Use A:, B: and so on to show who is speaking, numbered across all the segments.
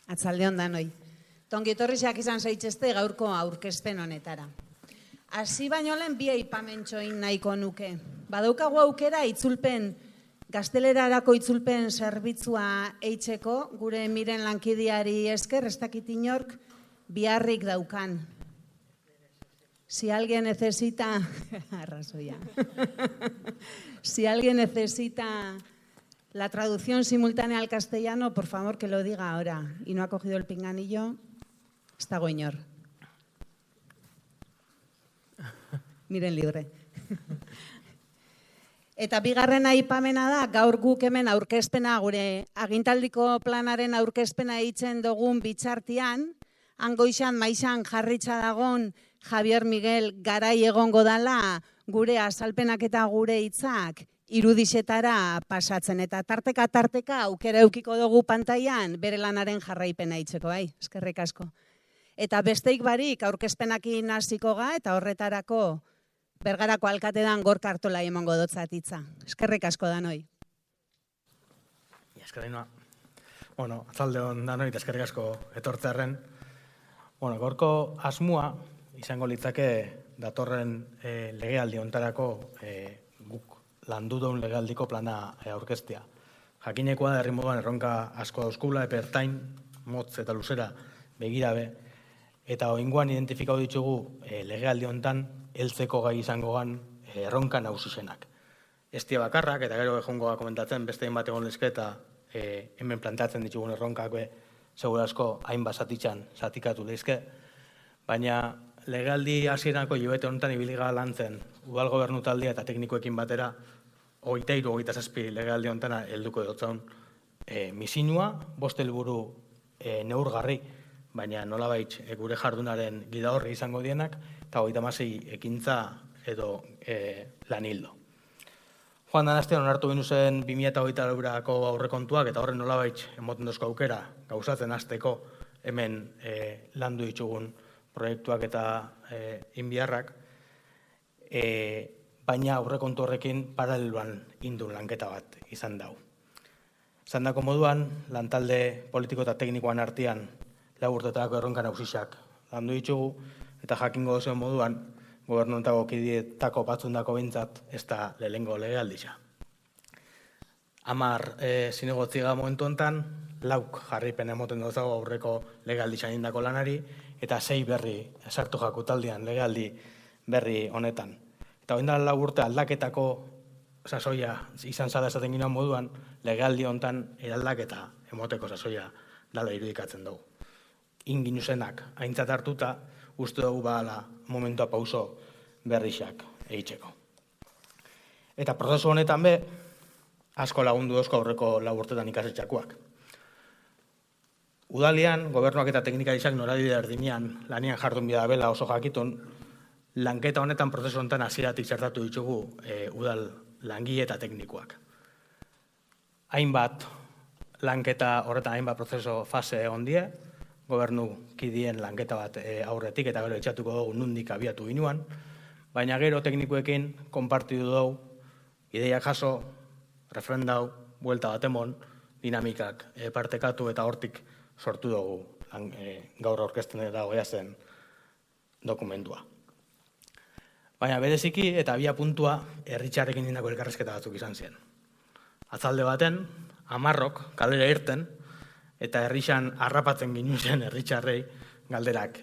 A: Atzaldeon danoi. Tongietorriak izan zaitezte gaurko aurkezpen honetara. Hasi baino lehen bi aipamentxoin nahiko nuke. Badaukagu aukera itzulpen, gaztelerarako itzulpen zerbitzua eitzeko, gure miren lankideari esker, ez dakit inork biharrik daukan. Si alguien necesita... Arrazoia. Si alguien necesita la traducción simultánea al castellano, por favor que lo diga ahora. Y no ha cogido el pinganillo, ez dago inor. Miren libre. Eta bigarren aipamena da, gaur guk hemen aurkezpena, gure agintaldiko planaren aurkezpena eitzen dugun bitxartian, hangoixan maixan jarritza dagon Javier Miguel garai egongo dala gure azalpenak eta gure hitzak irudixetara pasatzen. Eta tarteka aukera eukiko dugu pantailan bere lanaren jarraipena eitzeko, bai, eskerrik asko. Eta besteik barik aurkezpenakin hasiko ga eta horretarako Bergarako alkatedan Gorka Artola emango dotzat hitza. Eskerrik asko danoi.
B: Eskerrik noa. Bueno, atzaldeon danoi eta eskerrik asko etortzearren. Bueno, gorko asmua izango litzake datorren legealdi hontarako guk landu duen legealdiko plana aurkeztea. Jakinekoa da herri moduan erronka asko dauzkula, epertain, motz eta luzera begirabe, eta oingoan identifikatu ditugu legealdi hontan heltzeko gai izango gan erronka nagusizenak. Estia bakarrak, eta gero ejongoa komentatzen, beste hainbat egon lezke eta hemen planteatzen ditugun erronkak segurazko hainbat zatikatu lezke, baina legealdi hasierako hilabete honetan ibiliga lantzen udal gobernu taldea eta teknikoekin batera 23-27 legealdi honetan helduko dutzaun misinua, 5 helburu neurgarri, baina nolabait gure jardunaren gidahorri izango dienak, eta 36 ekintza edo lan hildo. Joan dan astean onartu ginuzen 2022ko aurrekontuak, eta horren nolabait emoten dozko aukera gauzatzen hasteko hemen landu ditugun proiektuak eta inbiarrak, baina aurrekontu horrekin paraleloan indun lanketa bat izan dau. Izan dako moduan, lantalde politiko eta teknikoan artean lau urtetarako erronka nagusiak landu ditugu, eta jakingo duzuen moduan, gobernuntako kidietako batzundako bintzat, ez da lehengo legealdisa. 10 zinegotziga momentu honetan, lauk jarripen emoten dozago aurreko legealdisa indako lanari, eta 6 berri sartu jakutaldian legealdi berri honetan. Eta oindala lau urte aldaketako sasoia izan zada esaten ginoan moduan, legealdi honetan eraldaketa emoteko sasoia dala irudikatzen dugu. Inginuzenak aintzat hartuta, uste dugu bahala momentua pauso berrixak eitzeko. Eta prozesu honetan be, asko lagundu dozko aurreko lau urtetan ikasetxakoak. Udalian, gobernuak eta teknikarisak norabide erdinean lanian jardun bidabela oso jakitun, lanketa honetan prozesu honetan hasieratik zertatu ditugu udal langile eta teknikoak. Hainbat lanketa horretan hainbat prozesu fase egon die, gobernu kidien lanketa bat aurretik eta gero etxatuko dugu nundik abiatu ginuan, baina gero teknikoekin konpartidu dugu, ideiak jaso, refrendau, buelta bat emon, dinamikak partekatu eta hortik sortu dugu gaur aurkezten dago zen dokumentua. Baina bereziki eta abia puntua herritxarrekin indako elkarrezketa batzuk izan ziren. Atzalde baten, 10 kalera irten, eta herrixan harrapatzen ginuzen herritxarrei galderak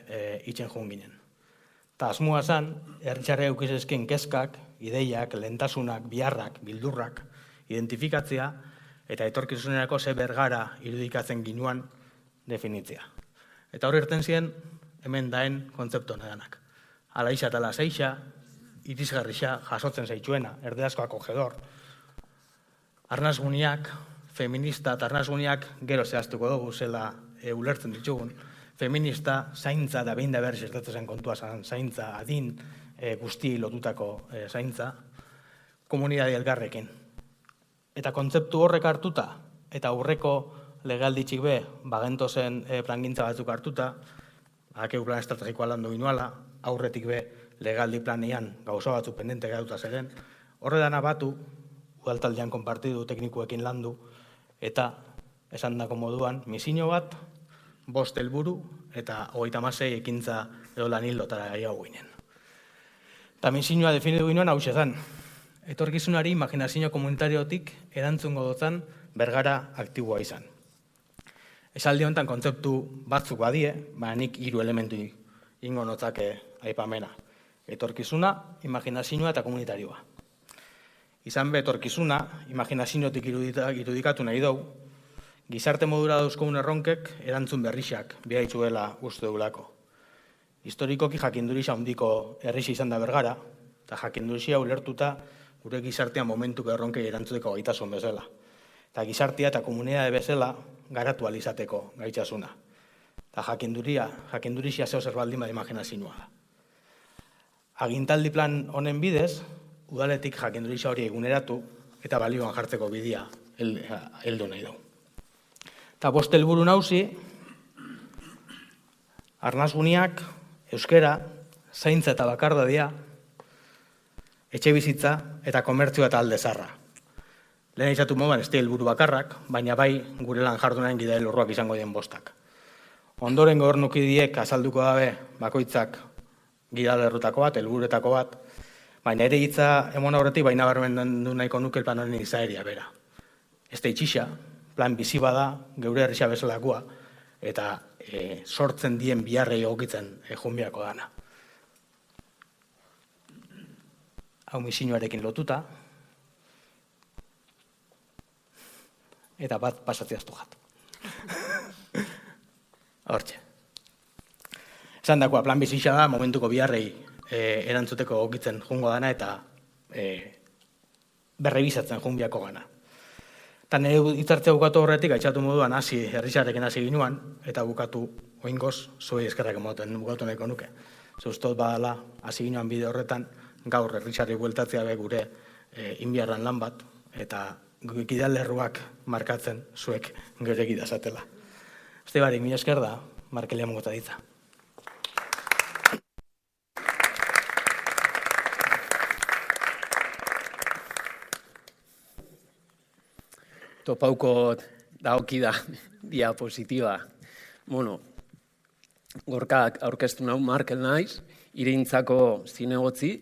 B: itzen joan ginen. Eta asmoa zan, herritxarrei eukizezken kezkak, ideiak, lehentasunak, biharrak, bildurrak, identifikatzea, eta etorkizunerako ze bergara irudikatzen ginuan definitzea. Eta hori irten ziren, hemen daen kontzeptu nedanak. Alaixa eta lasaixa, irizgarrixa, jasotzen zaitxuena, erdeazko akogedor. Arnazguniak, feminista eta arnazguniak gero zehaztuko dugu zela ulertzen ditugun. Feminista, zaintza da behin da berriz ertatzen kontua zan, zaintza, adin guzti lotutako zaintza, komunidadi elgarrekin. Eta kontzeptu horrek hartuta, eta aurreko legalditxik be, bagentozen plangintza batzuk hartuta, hakeu plan estrategikoa landu ginuala, aurretik be legaldi planean gauza batzuk pendente gauta zeren, horredan abatu, udaltaldean konpartidu teknikoekin landu, eta esan dako moduan, misino bat 5 helburu eta 36 ekintza edo lan hildotara gehiago ginen. Eta misioa definitu ginoen hau zan. Etorkizunari imaginazio komunitariotik erantzungo dotzan bergara aktiboa izan. Esaldi honetan kontzeptu batzuk badie, baina nik 3 elementu ingo notzake aipamena. Etorkizuna, imaginazioa eta komunitarioa. Izan be etorkizuna, imaginaziotik irudikatu nahi dugu, gizarte modura dauzkogun erronkek erantzun berrixak bihaitzuela uste dugulako. Historikoki jakindurixia handiko herrixi izan da bergara, eta jakindurixia ulertuta gure gizartean momentuko erronkei erantzuteko gaitasun bezala. Eta gizartea eta komunidade bezala garatu alizateko gaitasuna. Eta jakindurixia zeo zerbaldin bada imaginazioa da. Agintaldi plan honen bidez, udaletik jakindurixia hori eguneratu eta balioan jartzeko bidea heldu nahi dugu. Eta 5 helburu nagusi, arnasguniak, euskera, zaintza eta bakardadia, etxe bizitza eta komertzioa eta alde zarra. Lehen izatu moduan ez helburu bakarrak, baina bai gure lan jardunaren gida lorruak izango dien 5. Ondoren gobernukidiek azalduko dabe bakoitzak gida lerrutako bat, helburuetako bat, baina ere hitza emon aurretik baina barmen du nahiko nuke plan honen izaeria bera. Ez da itxixa, plan bizi bada, geure herrisa bezalakoa, eta sortzen dien biharrei egokitzen junbiako dana. Hau misioarekin lotuta, eta bat pasatziaztu jat. Hortxe. Esan dakoa, plan bizitza da, momentuko biharrei erantzuteko egokitzen jungo dana, eta berrebizatzen junbiako gana. Eta nire hitzartzea bukatu horretik, aitzatu moduan herrixarekin hasi ginuan, eta bukatu oingoz, zuei eskerrak emoten bukatu nahiko nuke. Zeustot badala, hasi ginuan bide horretan, gaur herrixari bueltatzea be gure inbiarran lan bat, eta gidalerruak markatzen zuek gure gidazatela. Este barik, mila esker da, Markelia mongota ditza.
C: Topauko daokida diapositiba. Bueno, gorkak aurkeztu nau Markel naiz, Irintzako zinegotzi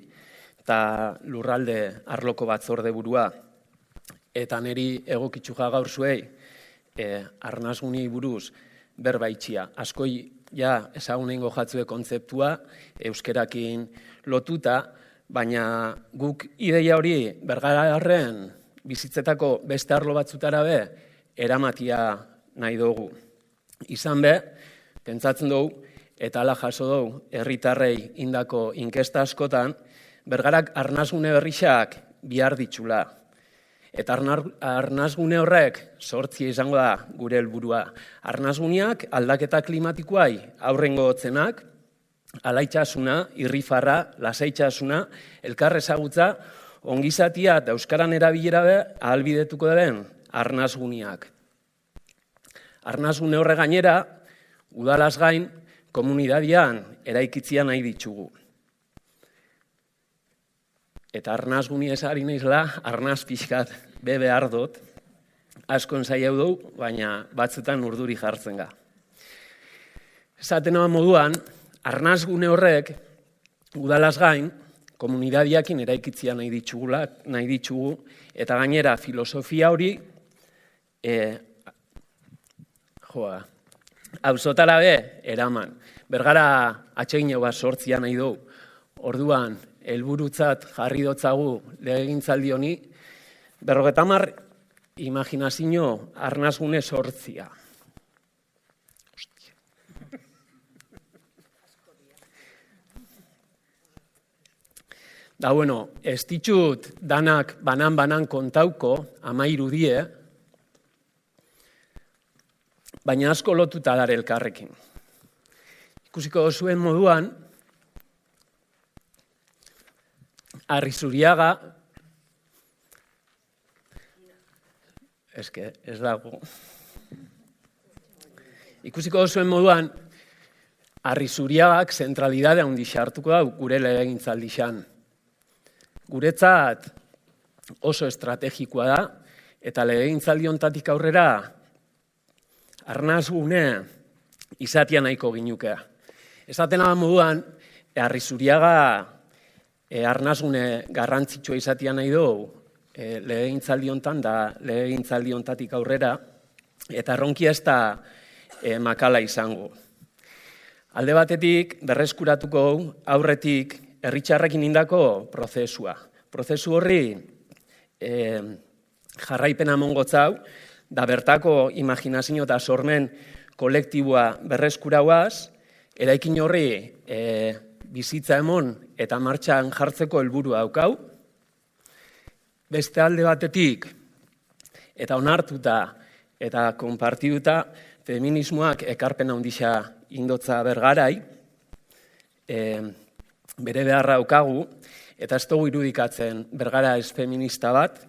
C: eta lurralde arloko batzorde burua. Eta niri egokitzuja gaur zuei arnasguni buruz berbaitxia. Askoi ja ezagunengo jatzue kontzeptua euskerakin lotuta, baina guk ideia hori bergararren bizitzetako beste arlo batzutara be eramatia nahi dugu. Izan be, pentsatzen dugu, eta ala jaso dugu herritarrei indako inkesta askotan, bergarak arnasgune berrixak bihar ditxula. Eta arnasgune horrek sortzia izango da gure helburua. Arnasguneak aldaketa klimatikoai aurrengo hotzenak, alaitxasuna, irrifarra, lasaitxasuna, elkar ezagutza, ongizatia eta euskaran erabilera be ahalbidetuko den arnasguneak. Arnasgune horre gainera, udalaz gain, komunidadian eraikitzia nahi ditugu. Eta arnasguni ezari naizela, arnaz pixkat be behar dut, askon zaiau dugu, baina batzutan urduri jartzen ga. Esaten moduan, arnasgune horrek, udalaz gain, komunidadiakin eraikitzia nahi ditugu, eta gainera filosofia hori, auzotara be, eraman. Bergara atsegin bat sortzia nahi dugu, orduan, helburutzat jarri dotzagu legegintzaldi honi, 50 imaginazio arnasgune sortzia. Da, bueno, ez ditut danak banan kontauko, 13 die, baina asko lotuta dare elkarrekin. Ikusiko zuen moduan, Arrizuriaga, ez dago. Ikusiko zuen moduan, Arrizuriagak zentralidade handi hartuko da gure legegintzaldixan. Guretzat oso estrategikoa da, eta legegintzaldi honetatik aurrera arnasgune izatia nahiko ginukea. Esaten aban moduan, Arrizuriaga arnasgune garrantzitsua izatia nahi dugu legegintzaldi hontan da legegintzaldi hontatik aurrera, eta erronkia ez da makala izango. Alde batetik, berreskuratuko aurretik herritxarrekin indako prozesua. Prozesu horri jarraipena mongotzau, da bertako imaginazio eta sormen kolektiboa berreskurauaz, eraikin horri bizitza emon eta martxan jartzeko helburua daukau. Beste alde batetik, eta onartuta eta konpartituta, feminismoak ekarpen handia indotza bergarai, bere beharra daukagu, eta ez dugu irudikatzen bergara ez feminista bat,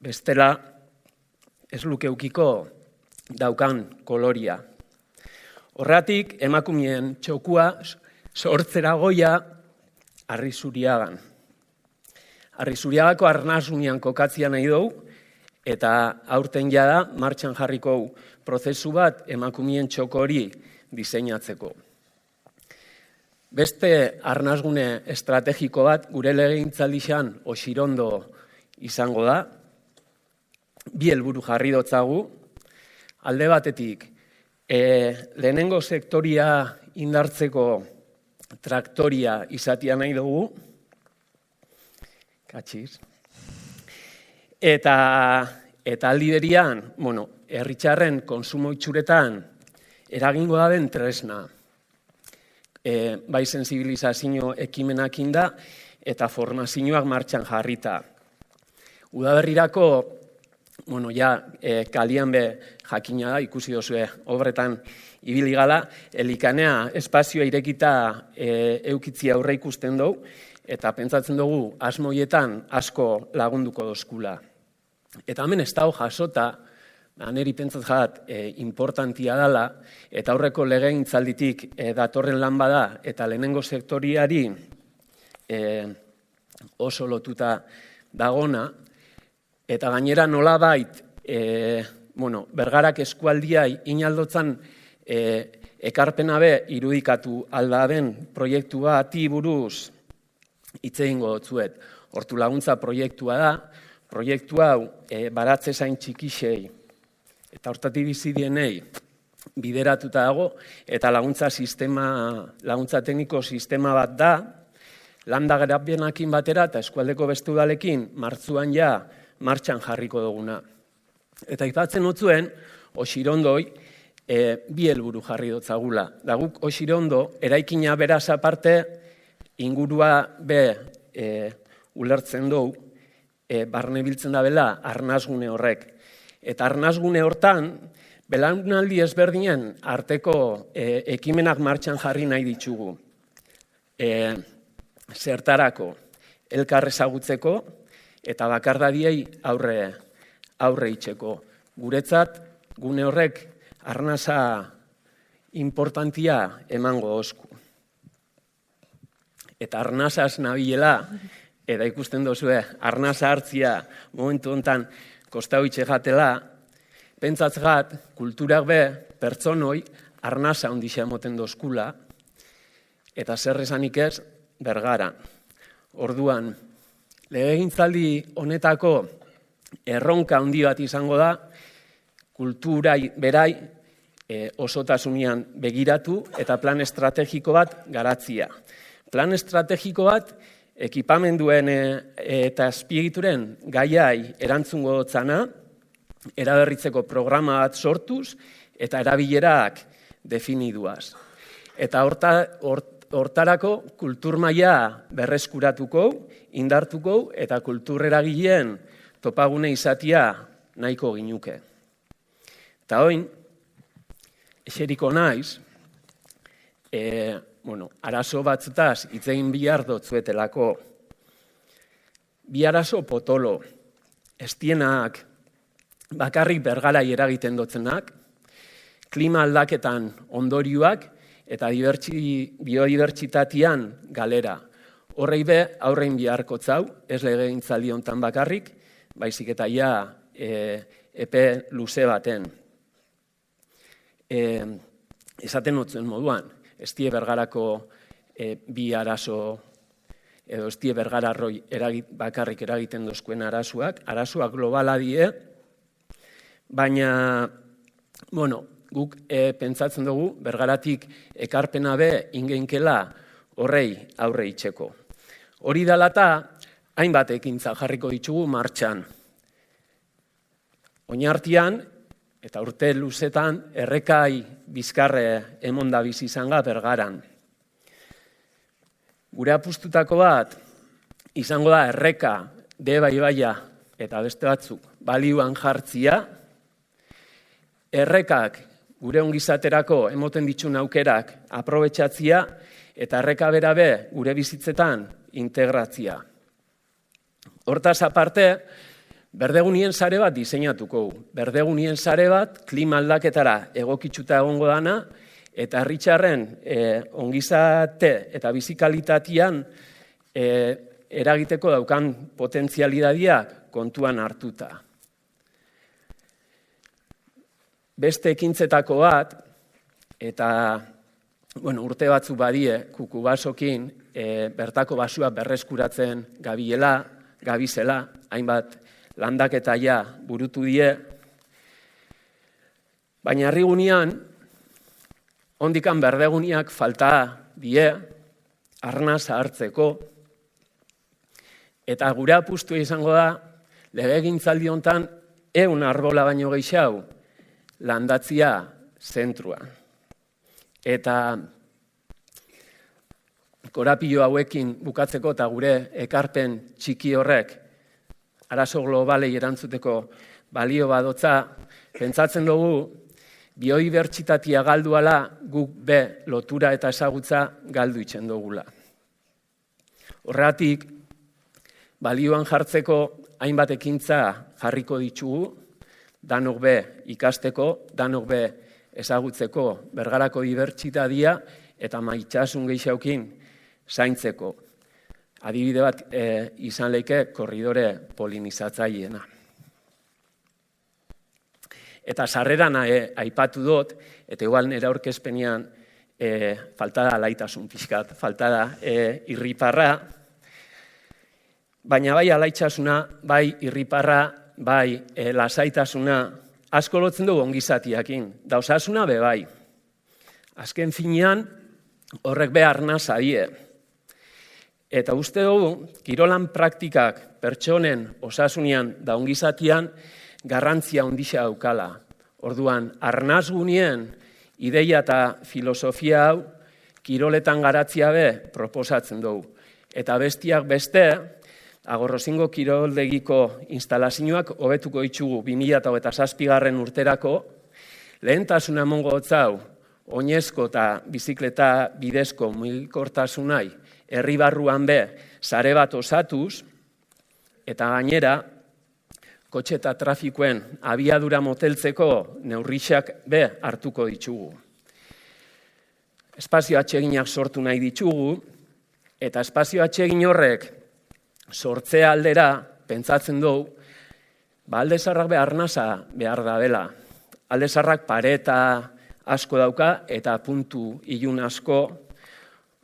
C: bestela ez lukeukiko daukan koloria. Horregatik, emakumeen txokua sortzera goia Arrizuriagan. Arrizuriagako arnasunian kokatzia nahi dugu, eta aurten jada martxan jarriko prozesu bat emakumeen txoko hori diseinatzeko. Beste arnasgune estrategiko bat gure legegintzaldian Oxirondo izango da, bi helburu jarri dotzagu, alde batetik, lehenengo sektoria indartzeko traktoria izatia nahi dugu, eta aldi berian, herritxarren konsumo itxuretan eragingo da den tresna, bai sensibilizazio ekimenak inda eta formazioak martxan jarrita. Udaberrirako, kalian be jakina da, ikusi dozue obretan ibili gala, elikanea espazioa irekita eukitzia aurre ikusten dugu, eta pentsatzen dugu asmoietan asko lagunduko dozkula. Eta hemen ez dago jasota, niri pentsatzat importantia dela, eta aurreko legegintzalditik datorren lan bada, eta lehenengo sektoriari oso lotuta dagona, eta gainera nolabait, bergarak eskualdiai inaldotzan ekarpena be irudikatu aldaben proiektu bati buruz hitz egingo dotzuet. Hortu laguntza proiektua da, proiektu hau baratze zain txikixei eta hortatik bizidienei bideratuta dago, eta laguntza tekniko sistema bat da, landa garapenakin batera eta eskualdeko beste udalekin martzuan ja martxan jarriko duguna. Eta aipatzen otzuen, Oxirondoi bi helburu jarri dotzagula. Da guk Oxirondo eraikina beraz aparte ingurua be ulertzen dugu, barne biltzen da bela arnasgune horrek. Eta arnasgune hortan, belaunaldi ezberdinen arteko ekimenak martxan jarri nahi ditugu. Zertarako, elkar ezagutzeko eta bakardadiei aurre itxeko. Guretzat, gune horrek arnasa importantia emango osku. Eta arnasaz nabilela, eta ikusten dozue, arnasa hartzia momentu honetan kostau itxe jatela, pentsatzgat, kulturak be, pertsonoi, arnasa ondixea moten dozkula, eta zer esanik ez, bergara. Orduan, legegintzaldi honetako erronka handi bat izango da, kulturai berai osotasunean begiratu eta plan estrategiko bat garatzia. Plan estrategiko bat ekipamenduen eta azpiegituren gaiai erantzungo dotzana, eraberritzeko programa bat sortuz eta erabilerak definiduaz. Eta hortarako kultur maila berreskuratuko, indartuko eta kultur eragileen topagune izatia nahiko ginuke. Eta oin, eseriko naiz, arazo batzutaz itzegin bihar dotzuetelako. Bi arazo potolo, estienak bakarrik bergarai eragiten dotzenak, klima aldaketan ondorioak eta biodibertsitatean galera. Horrei be, aurrein biharko zau, ez legegintzaldi hontan bakarrik, baizik eta ja epe luze baten. esaten otzen moduan, ez die Bergarako bi arazo, edo ez die Bergararroi bakarrik eragiten dozkuen arazoak globala die, baina, guk pentsatzen dugu, Bergaratik ekarpena be ingeinkela horrei aurre itxeko. Hori dalata, hainbat ekintza jarriko ditugu martxan. Oinartian, eta urte luzetan, errekai bizkarre emonda bizi izanga Bergaran. Gure apustutako bat, izango da erreka, Deba ibaia eta beste batzuk balioan jartzia, errekak gure ongizaterako emoten ditun aukerak aprobetxatzia, eta erreka berabe gure bizitzetan integratzia. Hortaz aparte, berdegunien sare bat diseinatuko. Berdegunien sare bat klima aldaketara egokitzuta egongo dana, eta herritarren ongizate eta bizikalitatean eragiteko daukan potentzialitatea kontuan hartuta. Beste ekintzetako bat, eta urte batzu badie kukubasokin bertako basua berreskuratzen gabizela, hainbat landaketa ja burutu die, baina herrigunean, ondikan berdeguniak falta die, arnasa hartzeko, eta gure apustua izango da, legegintzaldi hontan 100 arbola baino gehiago landatzia zentrua. Eta korapilo hauekin bukatzeko eta gure ekarpen txiki horrek arazo globalei erantzuteko balio badotza, pentsatzen dugu biodibertsitatea galduala guk be lotura eta ezagutza galdu itzen dugula. Horregatik, balioan jartzeko hainbat ekintza jarriko ditugu, danok be ikasteko, danok be ezagutzeko Bergarako dibertsitatea eta maitasun gehiagokin zaintzeko. Adibide bat izan leike korridore polinizatzaileena. Eta sarreran aipatu dut, eta igual nire aurkezpenean falta da alaitasun pixkat, falta da irriparra, baina bai alaitasuna, bai irriparra, bai lasaitasuna, asko lotzen dugu ongizatiakin, da osasuna be bai. Azken finean, horrek be arnasa die. Eta uste dugu, kirolan praktikak pertsonen osasunean da ongizatian garrantzia handia daukala. Orduan, arnazgunien ideia eta filosofia hau kiroletan garatzia be proposatzen dugu. Eta bestiak beste, Agorrozingo kiroldegiko instalazioak hobetuko ditugu 2007 urterako, lehentasuna emongo hotzau, oinezko eta bizikleta bidezko mugikortasunai herri barruan be sare bat osatuz, eta gainera, kotxe eta trafikoen abiadura moteltzeko neurriak be hartuko ditugu. Espazio atseginak sortu nahi ditugu, eta espazio atsegin horrek sortzea aldera, pentsatzen dugu, alde zaharrak be arnasa behar da dela. Alde zaharrak pareta asko dauka eta puntu ilun asko,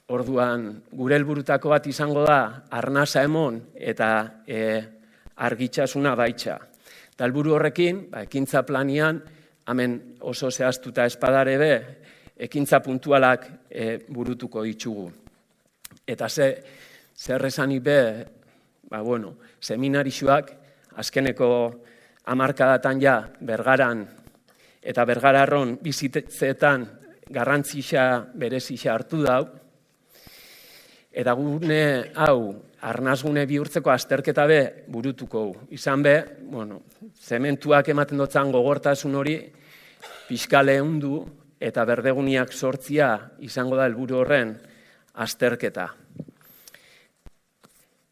C: orduan gure helburutako bat izango da arnasa emon eta argitxasuna baitxa. Eta helburu horrekin, ekintza planian, hemen oso zehaztuta espadare be, ekintza puntualak burutuko ditugu. Eta zer esanik be, seminarixuak, azkeneko hamarkadatan ja Bergaran eta Bergararron bizitzetan garrantzia berezia hartu dau, eta gune hau arnazgune bihurtzeko azterketa be burutuko. Izan be, zementuak ematen dutzen gogortasun hori pixkale hundu eta berdeguniak sortzia izango da helburu horren azterketa.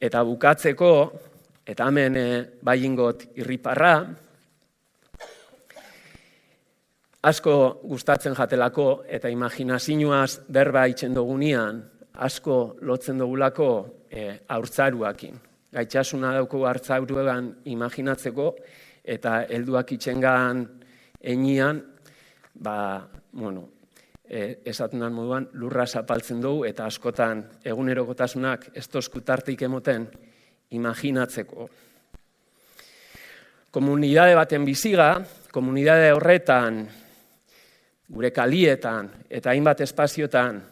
C: Eta bukatzeko, eta hemen baiingot irriparra, asko gustatzen jatelako eta imaginazioaz berba itzen dugunean, asko lotzen dugulako haurtzaruakin. Gaitxasuna dauko haurtzaruegan imaginatzeko eta helduak itxengan einian, esatenan moduan lurra zapaltzen dugu eta askotan egunerokotasunak ez tozku tartik emoten imaginatzeko. Komunidade baten biziga, komunidade horretan, gure kalietan eta hainbat espaziotan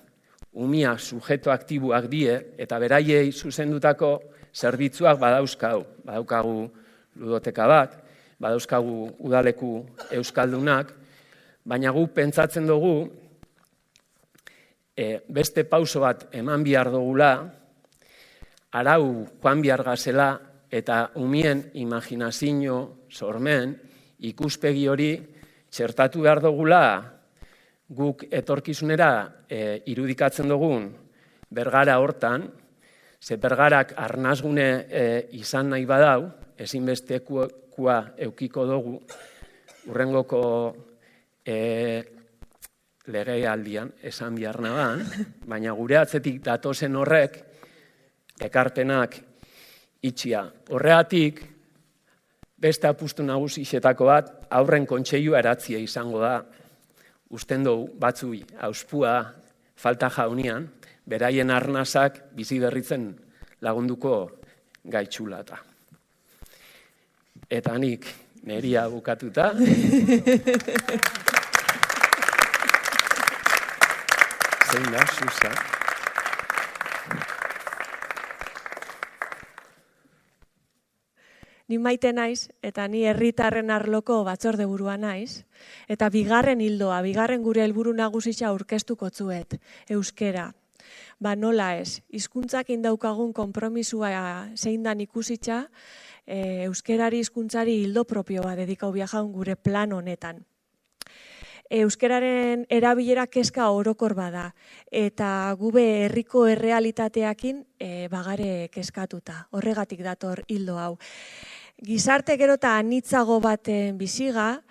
C: umia sujeto aktiboak die eta beraiei zuzendutako zerbitzuak badaukagu ludoteka bat, badauzkagu udaleku euskaldunak, baina gu pentsatzen dugu beste pauso bat eman behar dugula, arau joan behar gazela eta umien imaginazio sormen ikuspegi hori txertatu behar dugula guk etorkizunera irudikatzen dugun Bergara hortan, ze Bergarak arnasgune izan nahi badau, ezinbestekoa eukiko dugu urrengoko legealdian esan behar naban, baina gure atzetik datozen horrek ekarpenak itxia. Horregatik, beste apustu nagusietako bat, aurren kontseilua eratzia izango da, usten dugu batzui auspua falta jaunian, beraien arnasak bizi berritzen lagunduko gaitxulata. Eta nik neria bukatuta. Zein da, Susa?
D: Ni maite naiz, eta ni herritarren arloko batzorde burua naiz, eta bigarren gure helburu nagusitza aurkeztuko zuet, euskera. Nola ez, hizkuntzak indaukagun konpromisua zein dan ikusitza, euskerari hizkuntzari hildo propio bat dedikau biajaun gure plan honetan. Euskeraren erabilera kezka orokor bada, eta gube herriko errealitateakin bagare kezkatuta, horregatik dator hildo hau. Gizarte gero eta anitzago baten biziga,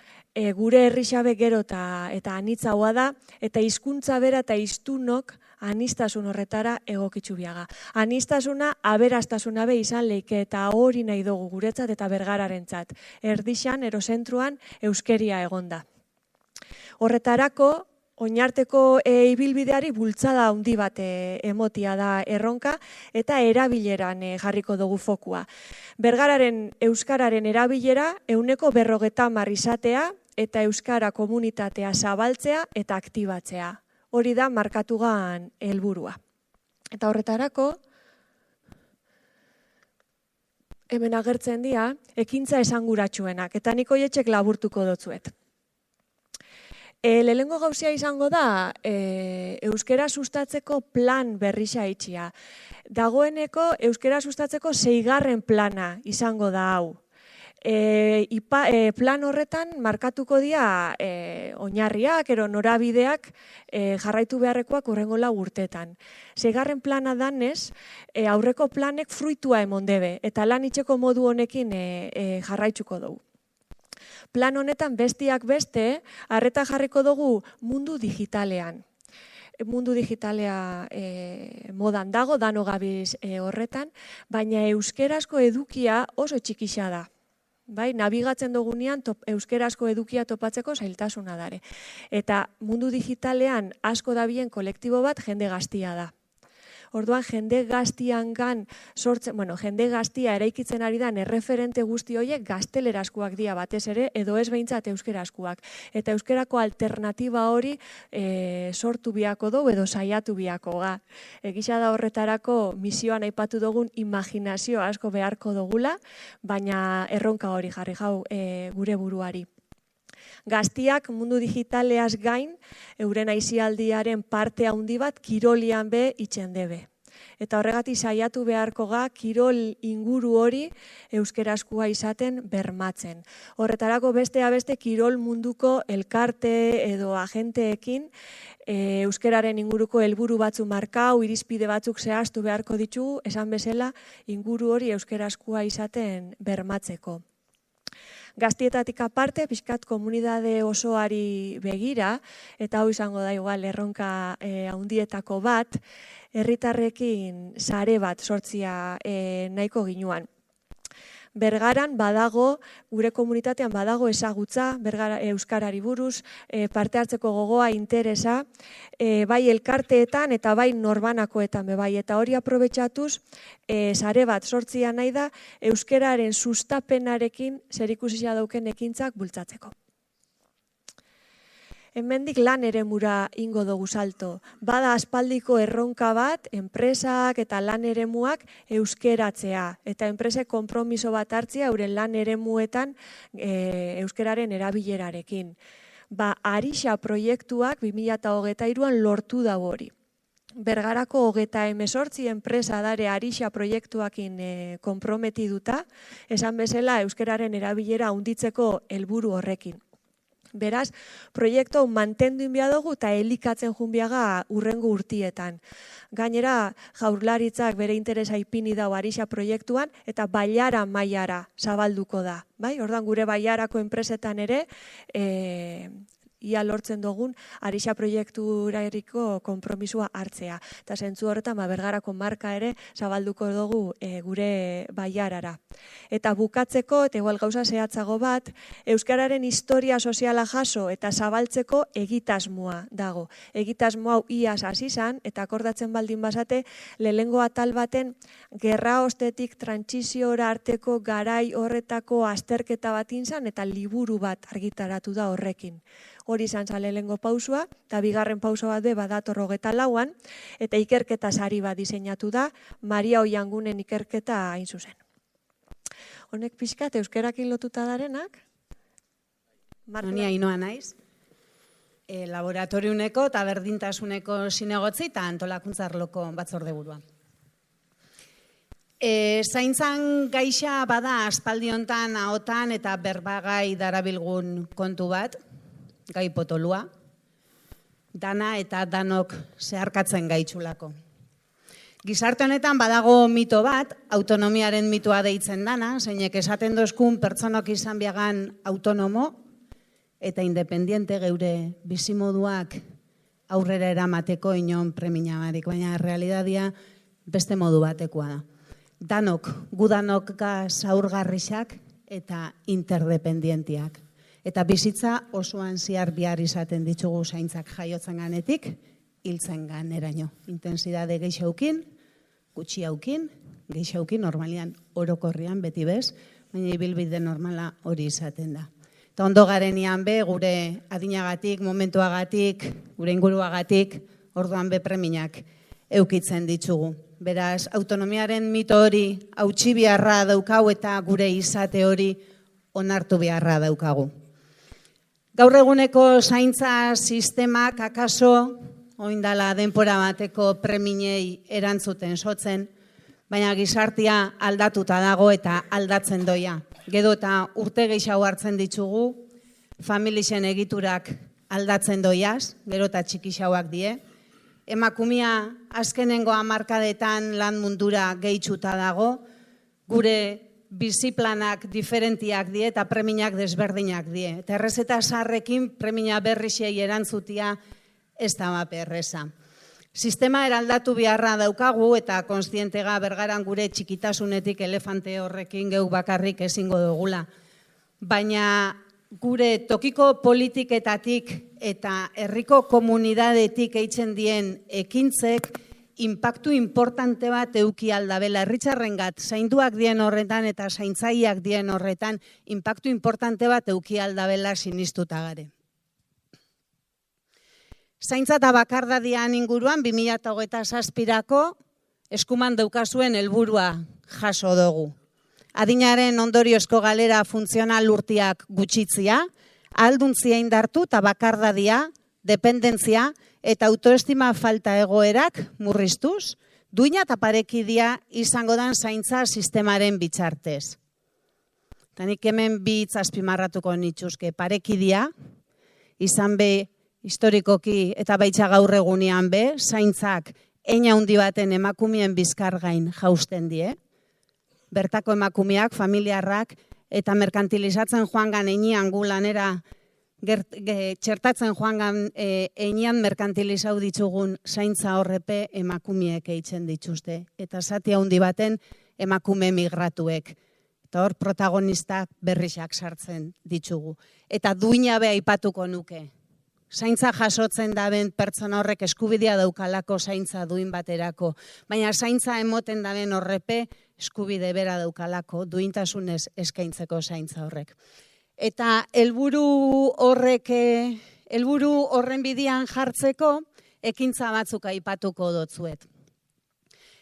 D: gure herrixabe gero eta anitzagoa da, eta hizkuntza bera eta hiztunok anistasun horretara egokitzu biaga. Anistasuna aberastasuna be izan leike eta hori nahi dugu guretzat eta Bergararentzat. Erdixan, erozentruan, euskeria egonda. Horretarako, oinarteko ibilbideari bultzada handi bat emotia da erronka eta erabileran jarriko dugu fokua. Bergararen euskararen erabilera 50% izatea eta euskara komunitatea zabaltzea eta aktibatzea. Hori da markatugan helburua. Eta horretarako, hemen agertzen dira, ekintza esanguratsuenak, eta nik hoietxek laburtuko dotzuet. Lehengo gauzia izango da, euskera sustatzeko plan berrisa itxia. Dagoeneko euskera sustatzeko 6. plana izango da hau. Plan horretan markatuko dira oinarriak, norabideak jarraitu beharrekoak urrengo 4 urtetan. 6. plana danez, aurreko planek fruitua emon debe, eta lan itxeko modu honekin jarraitzuko dugu. Plan honetan bestiak beste, arreta jarriko dugu mundu digitalean. Mundu digitalea modan dago, dano gabiz horretan, baina euskerazko edukia oso txikixa da. Nabigatzen dugunean euskerazko edukia topatzeko zailtasuna dare. Eta mundu digitalean asko dabien kolektibo bat jende gaztia da. Orduan, jende gaztiangan sortzen, jende gaztia eraikitzen ari dan erreferente guzti horiek gaztelerazkoak dira batez ere, edo ez behintzat euskerazkoak. Eta euskerako alternatiba hori sortu biako dugu edo saiatu biako ga. Egisa da horretarako misioan aipatu dugun imaginazio asko beharko dugula, baina erronka hori jarri jau gure buruari. Gaztiak mundu digitaleaz gain, euren aisialdiaren parte handi bat kirolian be itzen debe. Eta horregatik saiatu beharko ga kirol inguru hori euskerazkoa izaten bermatzen. Horretarako beste kirol munduko elkarte edo agenteekin euskeraren inguruko helburu batzu markau, irizpide batzuk zehaztu beharko ditugu, esan bezala inguru hori euskerazkoa izaten bermatzeko. Gaztietatik aparte, pixkat komunidade osoari begira, eta hau izango da igual erronka handietako bat, herritarrekin sare bat sortzia nahiko ginuan. Bergaran badago, gure komunitatean badago ezagutza, euskarari buruz, parte hartzeko gogoa, interesa, bai elkarteetan eta bai norbanakoetan bai. Eta hori aprobetxatuz, sare bat sortzia nahi da, euskararen sustapenarekin zerikusia dauken ekintzak bultzatzeko. Hemendik lan eremura ingo dugu salto. Bada aspaldiko erronka bat, enpresak eta lan eremuak euskeratzea. Eta enpresek konpromiso bat hartzea euren lan eremuetan euskararen erabilerarekin. Arixa proiektuak 2023an lortu dago hori. Bergarako 28 enpresa dare Arixa proiektuakin konprometiduta, esan bezala euskararen erabilera handitzeko helburu horrekin. Beraz, proiektu hau mantendu inbia dugu eta elikatzen junbiaga urrengo urtietan. Gainera, Jaurlaritzak bere interesa ipini dago Arixa proiektuan eta Bailara mailara zabalduko da. Orduan gure Bailarako enpresetan ere, ia lortzen dugun Arixa proiekturariko konpromisua hartzea. Eta zentzu horretan Bergarako marka ere zabalduko dugu gure Bailarara. Eta bukatzeko, eta igual gauza zehatzago bat, euskararen historia soziala jaso eta zabaltzeko egitasmoa dago. Egitasmo hau iaz hasi izan eta akordatzen baldin bazate, lehengo atal baten gerra ostetik trantsiziora arteko garai horretako azterketa bat inzan eta liburu bat argitaratu da horrekin. Hori izan lehengo pausua, eta bigarren pauso bat badator 24an, eta ikerketa sari bat diseinatu da, Maria Oiangunen ikerketa hain zuzen. Honek pixkat euskerakin lotuta darenak?
A: Ni Ainoa naiz. Laboratoriuneko eta berdintasuneko zinegotzi eta antolakuntza arloko batzorde burua. Zaintzan gaixa bada aspaldi hontan ahotan eta berbagai darabilgun kontu bat, gai potolua, dana eta danok zeharkatzen gaitxulako. Gizarte honetan badago mito bat, autonomiaren mitoa deitzen dana, zeinek esaten dozkun pertsonok izan biagan autonomo eta independiente geure bizimoduak aurrera eramateko inon premia barik, baina realidadia beste modu batekoa da. Danok, gudanok zaurgarrixak eta interdependientiak. Eta bizitza osoan zehar bihar izaten ditugu zaintzak jaiotzen ganetik, hiltzen ganeraino. Intensidade gehiaukin, gutxiaukin, gehiaukin, normalian orokorrian beti bez, baina ibilbide normala hori izaten da. Eta ondo garenian gure adinagatik, momentuagatik, gure inguruagatik, orduan premiak eukitzen ditugu. Beraz, autonomiaren mito hori hautsi beharra daukau eta gure izate hori onartu beharra daukagu. Gaur eguneko zaintza sistemak akaso, oindala denpora bateko preminei erantzuten sotzen, baina gizartia aldatuta dago eta aldatzen doia. Gero eta urte gehiago hartzen ditugu, familien egiturak aldatzen doiaz, gero eta txikixauak die. Emakumia azkenengo hamarkadetan lan mundura gehitsuta dago, gure biziplanak diferentiak die eta premiak desberdinak die. Eta errezeta sarrekin premia berrixei erantzutia ez da erreza. Sistema eraldatu beharra daukagu eta konstientega Bergaran gure txikitasunetik elefante horrekin geu bakarrik ezingo dugula. Baina gure tokiko politiketatik eta herriko komunidadetik eitzen dien ekintzek inpaktu importante bat euki aldabela. Herritarrengat zainduak dien horretan eta zaintzaileak dien horretan inpaktu importante bat euki aldabela sinistuta gare. Zaintza eta bakardadian inguruan 2027ko eskuman daukazuen helburua jaso dugu. Adinaren ondoriozko galera funtzional urtiak gutxitzia, ahalduntzia indartu eta bakardadia, dependentzia eta autoestima falta egoerak murriztuz, duina eta parekidia izango dan zaintza sistemaren bitxartez. Eta nik hemen bi hitz azpimarratuko nituzke, parekidia, izan be historikoki eta baitza gaur egunean be, zaintzak eina handi baten emakumeen bizkar gain jausten die. Bertako emakumeak, familiarrak eta merkantilizatzen joangan einian gu lanera txertatzen joangan einian merkantilizau ditugun zaintza horrepe emakumeek eitzen dituzte. Eta zati handi baten emakume migratuek. Eta hor protagonistak berrixak sartzen ditugu. Eta duina be aipatuko nuke. Zaintza jasotzen daben pertsona horrek eskubidea daukalako zaintza duin baterako. Baina zaintza emoten daben horrepe eskubide bera daukalako duintasunez eskaintzeko zaintza horrek. Eta helburu horren bidian jartzeko ekintza batzuk aipatuko dotzuet.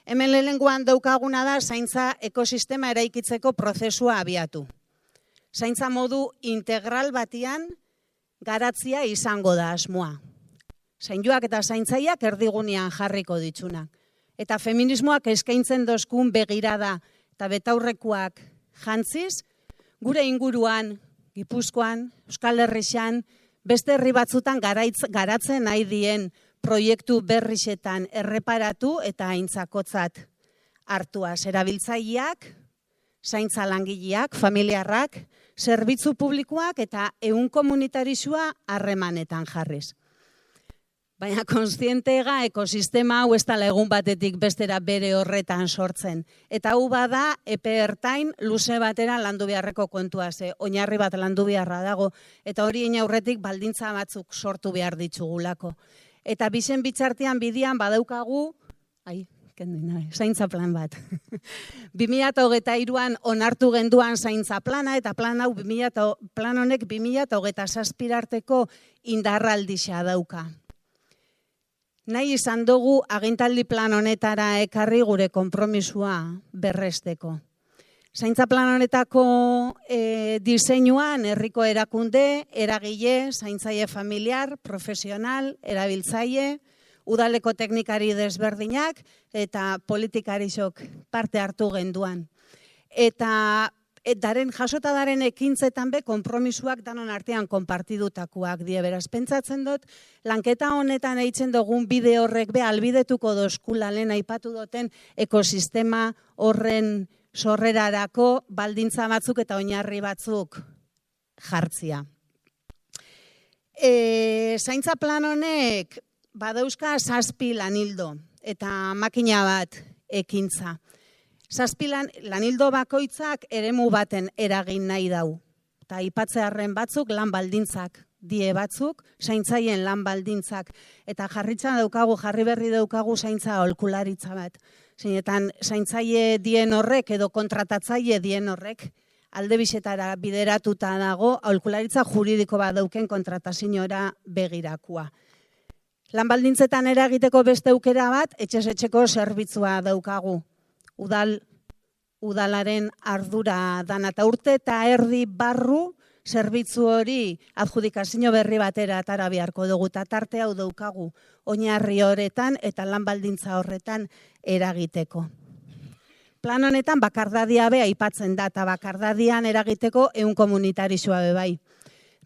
A: Hemen lehenengoan daukaguna da zaintza ekosistema eraikitzeko prozesua abiatu. Zaintza modu integral batian garatzia izango da asmoa. Zainduak eta zaintzaileak erdigunean jarriko ditzunak. Eta feminismoak eskaintzen dozkun begirada eta betaurrekoak jantziz, gure inguruan, Gipuzkoan, Euskal Herrixan, beste herri batzutan garatzen nahi dien proiektu berrixetan erreparatu eta aintzakotzat hartuaz. Erabiltzaileak, zaintza langileak, familiarrak, zerbitzu publikoak eta ehun komunitarizua harremanetan jarriz. Baina kontzientega ekosistema hau ez dela egun batetik bestera bere horretan sortzen. Eta hau bada epe ertain luze batera landu beharreko kontua ze, oinarri bat landu beharra dago, eta hori aurretik baldintza batzuk sortu behar ditugulako. Eta bizen bitxartean bidian badaukagu, zaintza plan bat. 2023an onartu genduan zaintza plana, eta plan honek 2027 arteko indarraldixa dauka. Nahi izan dugu agintaldi plan honetara ekarri gure konpromisua berresteko. Zaintza plan honetako diseinuan herriko erakunde, eragile, zaintzaile familiar, profesional, erabiltzaile, udaleko teknikari desberdinak eta politikarizok parte hartu genduan. Eta jasota daren ekintzetan be konpromisuak danon artean konpartidutakoak die. Beraz, pentsatzen dut, lanketa honetan eitzen dugun bide horrek be albidetuko dozkula lehen aipatu duten ekosistema horren sorrerarako baldintza batzuk eta oinarri batzuk jartzia. Zaintza plan honek badauzka 7 lanildo eta makina bat ekintza. 7 lanildo bakoitzak eremu baten eragin nahi dau. Eta aipatzearren batzuk lan baldintzak die batzuk, zaintzaileen lan baldintzak. Eta jarri berri daukagu zaintza aholkularitza bat. Zeinetan zaintzaile dien horrek edo kontratatzaile dien horrek alde bisetara bideratuta dago aholkularitza juridiko bat dauken kontrataziora begirakua. Lan baldintzetan eragiteko beste aukera bat, etxez etxeko zerbitzua daukagu. Udalaren ardura dana eta urte eta erdi barru zerbitzu hori adjudikazio berri batera atara beharko dugu eta tarte hau daukagu oinarri horretan eta lan baldintza horretan eragiteko. Plan honetan bakardadia be aipatzen da eta bakardadian eragiteko ehun komunitarizua be bai.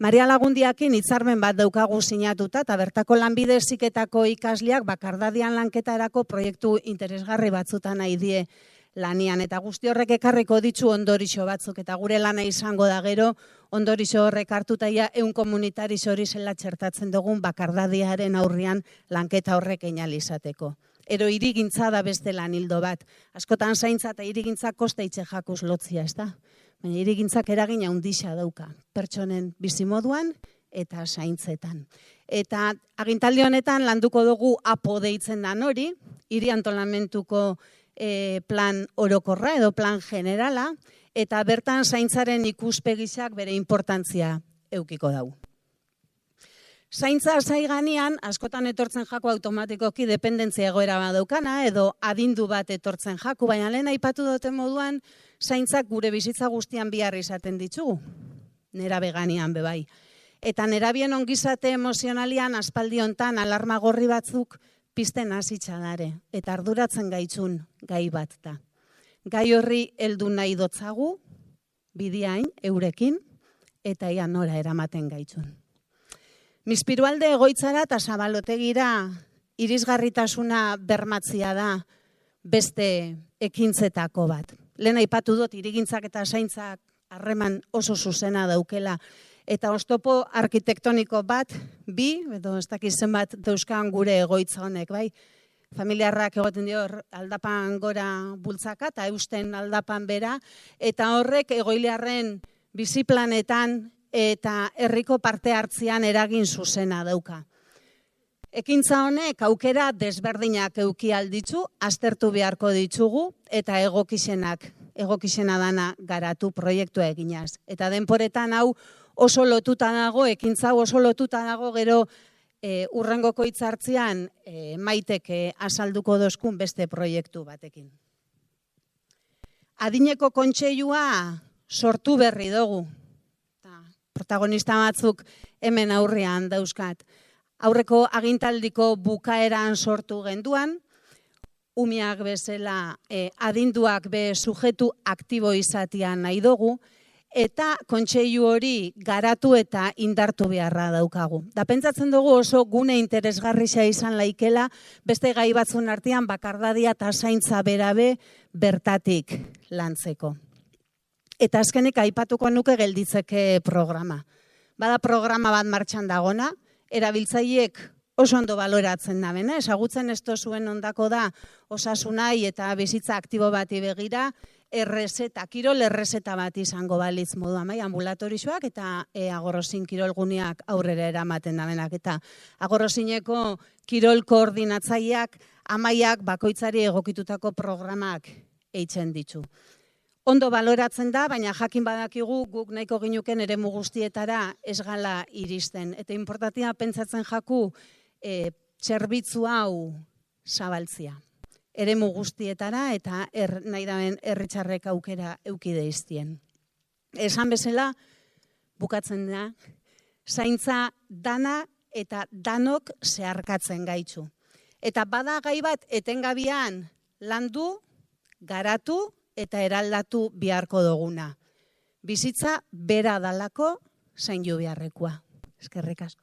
A: Maria Lagundiakin hitzarmen bat daukagu sinatuta eta bertako lanbide heziketako ikasleak bakardadian lanketarako proiektu interesgarri batzutan nahi die lanian. Eta guzti horrek ekarriko ditu ondorixo batzuk eta gure lana izango da gero ondorixo horrek hartuta ehun komunitarizo hori zela txertatzen dugun bakardadiaren aurrian lanketa horrek einalizateko. Ero hirigintza da beste lanildo bat. Askotan zaintza eta hirigintza kosta itxe jakuz lotzia, ez da? Baina hirigintzak eragin handia dauka, pertsonen bizimoduan eta zaintzetan. Eta agintaldi honetan landuko dugu APO deitzen dan hori, hiri antolamentuko plan orokorra edo plan generala, eta bertan zaintzaren ikuspegisak bere importantzia eukiko dau. Zaintza zaiganean, askotan etortzen jaku automatikoki dependentzia egoera badaukana, edo adindu bat etortzen jaku, baina lehen aipatu duten moduan, zaintzak gure bizitza guztian bihar izaten ditugu, nerabe ganean bebai. Eta nerabien ongizate emozionalian aspaldi hontan alarma gorri batzuk pizten hasitza dare, eta arduratzen gaitzun gai bat da. Gai horri heldu nahi dotzagu, bidiain, eurekin, eta ia nora eramaten gaitzun. Mispirualde egoitzara eta zabalotegira irisgarritasuna bermatzia da beste ekintzetako bat. Lehen aipatu dut, hirigintzak eta zaintzak harreman oso zuzena daukela. Eta oztopo arkitektoniko bat, edo ez dakiz zenbat dauzkan gure egoitza honek, bai? familiarrak egoten dio aldapan gora bultzaka eta eusten aldapan bera, eta horrek egoiliarren biziplanetan eta herriko parte hartzean eragin zuzena dauka. Ekintza honek aukera desberdinak eduki alditzu, aztertu beharko ditugu eta egokizena dana garatu proiektua eginaz. Eta denporetan hau oso lotuta dago, ekintza oso lotuta dago gero urrengoko hitzartzean Maitek azalduko dozkun beste proiektu batekin. Adineko kontseilua sortu berri dugu. Protagonista batzuk hemen aurrean dauzkat. Aurreko agintaldiko bukaeran sortu genduan, umeak bezala adinduak be sujetu aktibo izatea nahi dugu, eta kontseilu hori garatu eta indartu beharra daukagu. Da pentsatzen dugu oso gune interesgarria izan laikela, beste gai batzun artean bakardadia eta zaintza berabe bertatik lantzeko. Eta azkenik aipatuko nuke gelditzeke programa. Bada programa bat martxan dagona, erabiltzaileek oso ondo baloratzen dabena, ezagutzen ez zuen ondako da osasunai eta bizitza aktibo bati begira, kirol errezeta bat izango balitz moduan, ambulatorixoak eta Agorrozin kirolguneak aurrera eramaten dabenak. Eta Agorrozineko kirol koordinatzaileak amaiak bakoitzari egokitutako programak eitzen ditu. Ondo baloratzen da, baina jakin badakigu guk nahiko ginuken eremu guztietara ez gala iristen. Eta importantia pentsatzen jaku zerbitzu hau zabaltzia. Eremu guztietara eta nahi daben herritarrek aukera eukide iztien. Esan bezala, bukatzen da, zaintza dana eta danok zeharkatzen gaitzu. Eta bada gai bat etengabian landu, garatu eta eraldatu beharko duguna. Bizitza bera dalako zaindu beharrekoa. Eskerrik asko.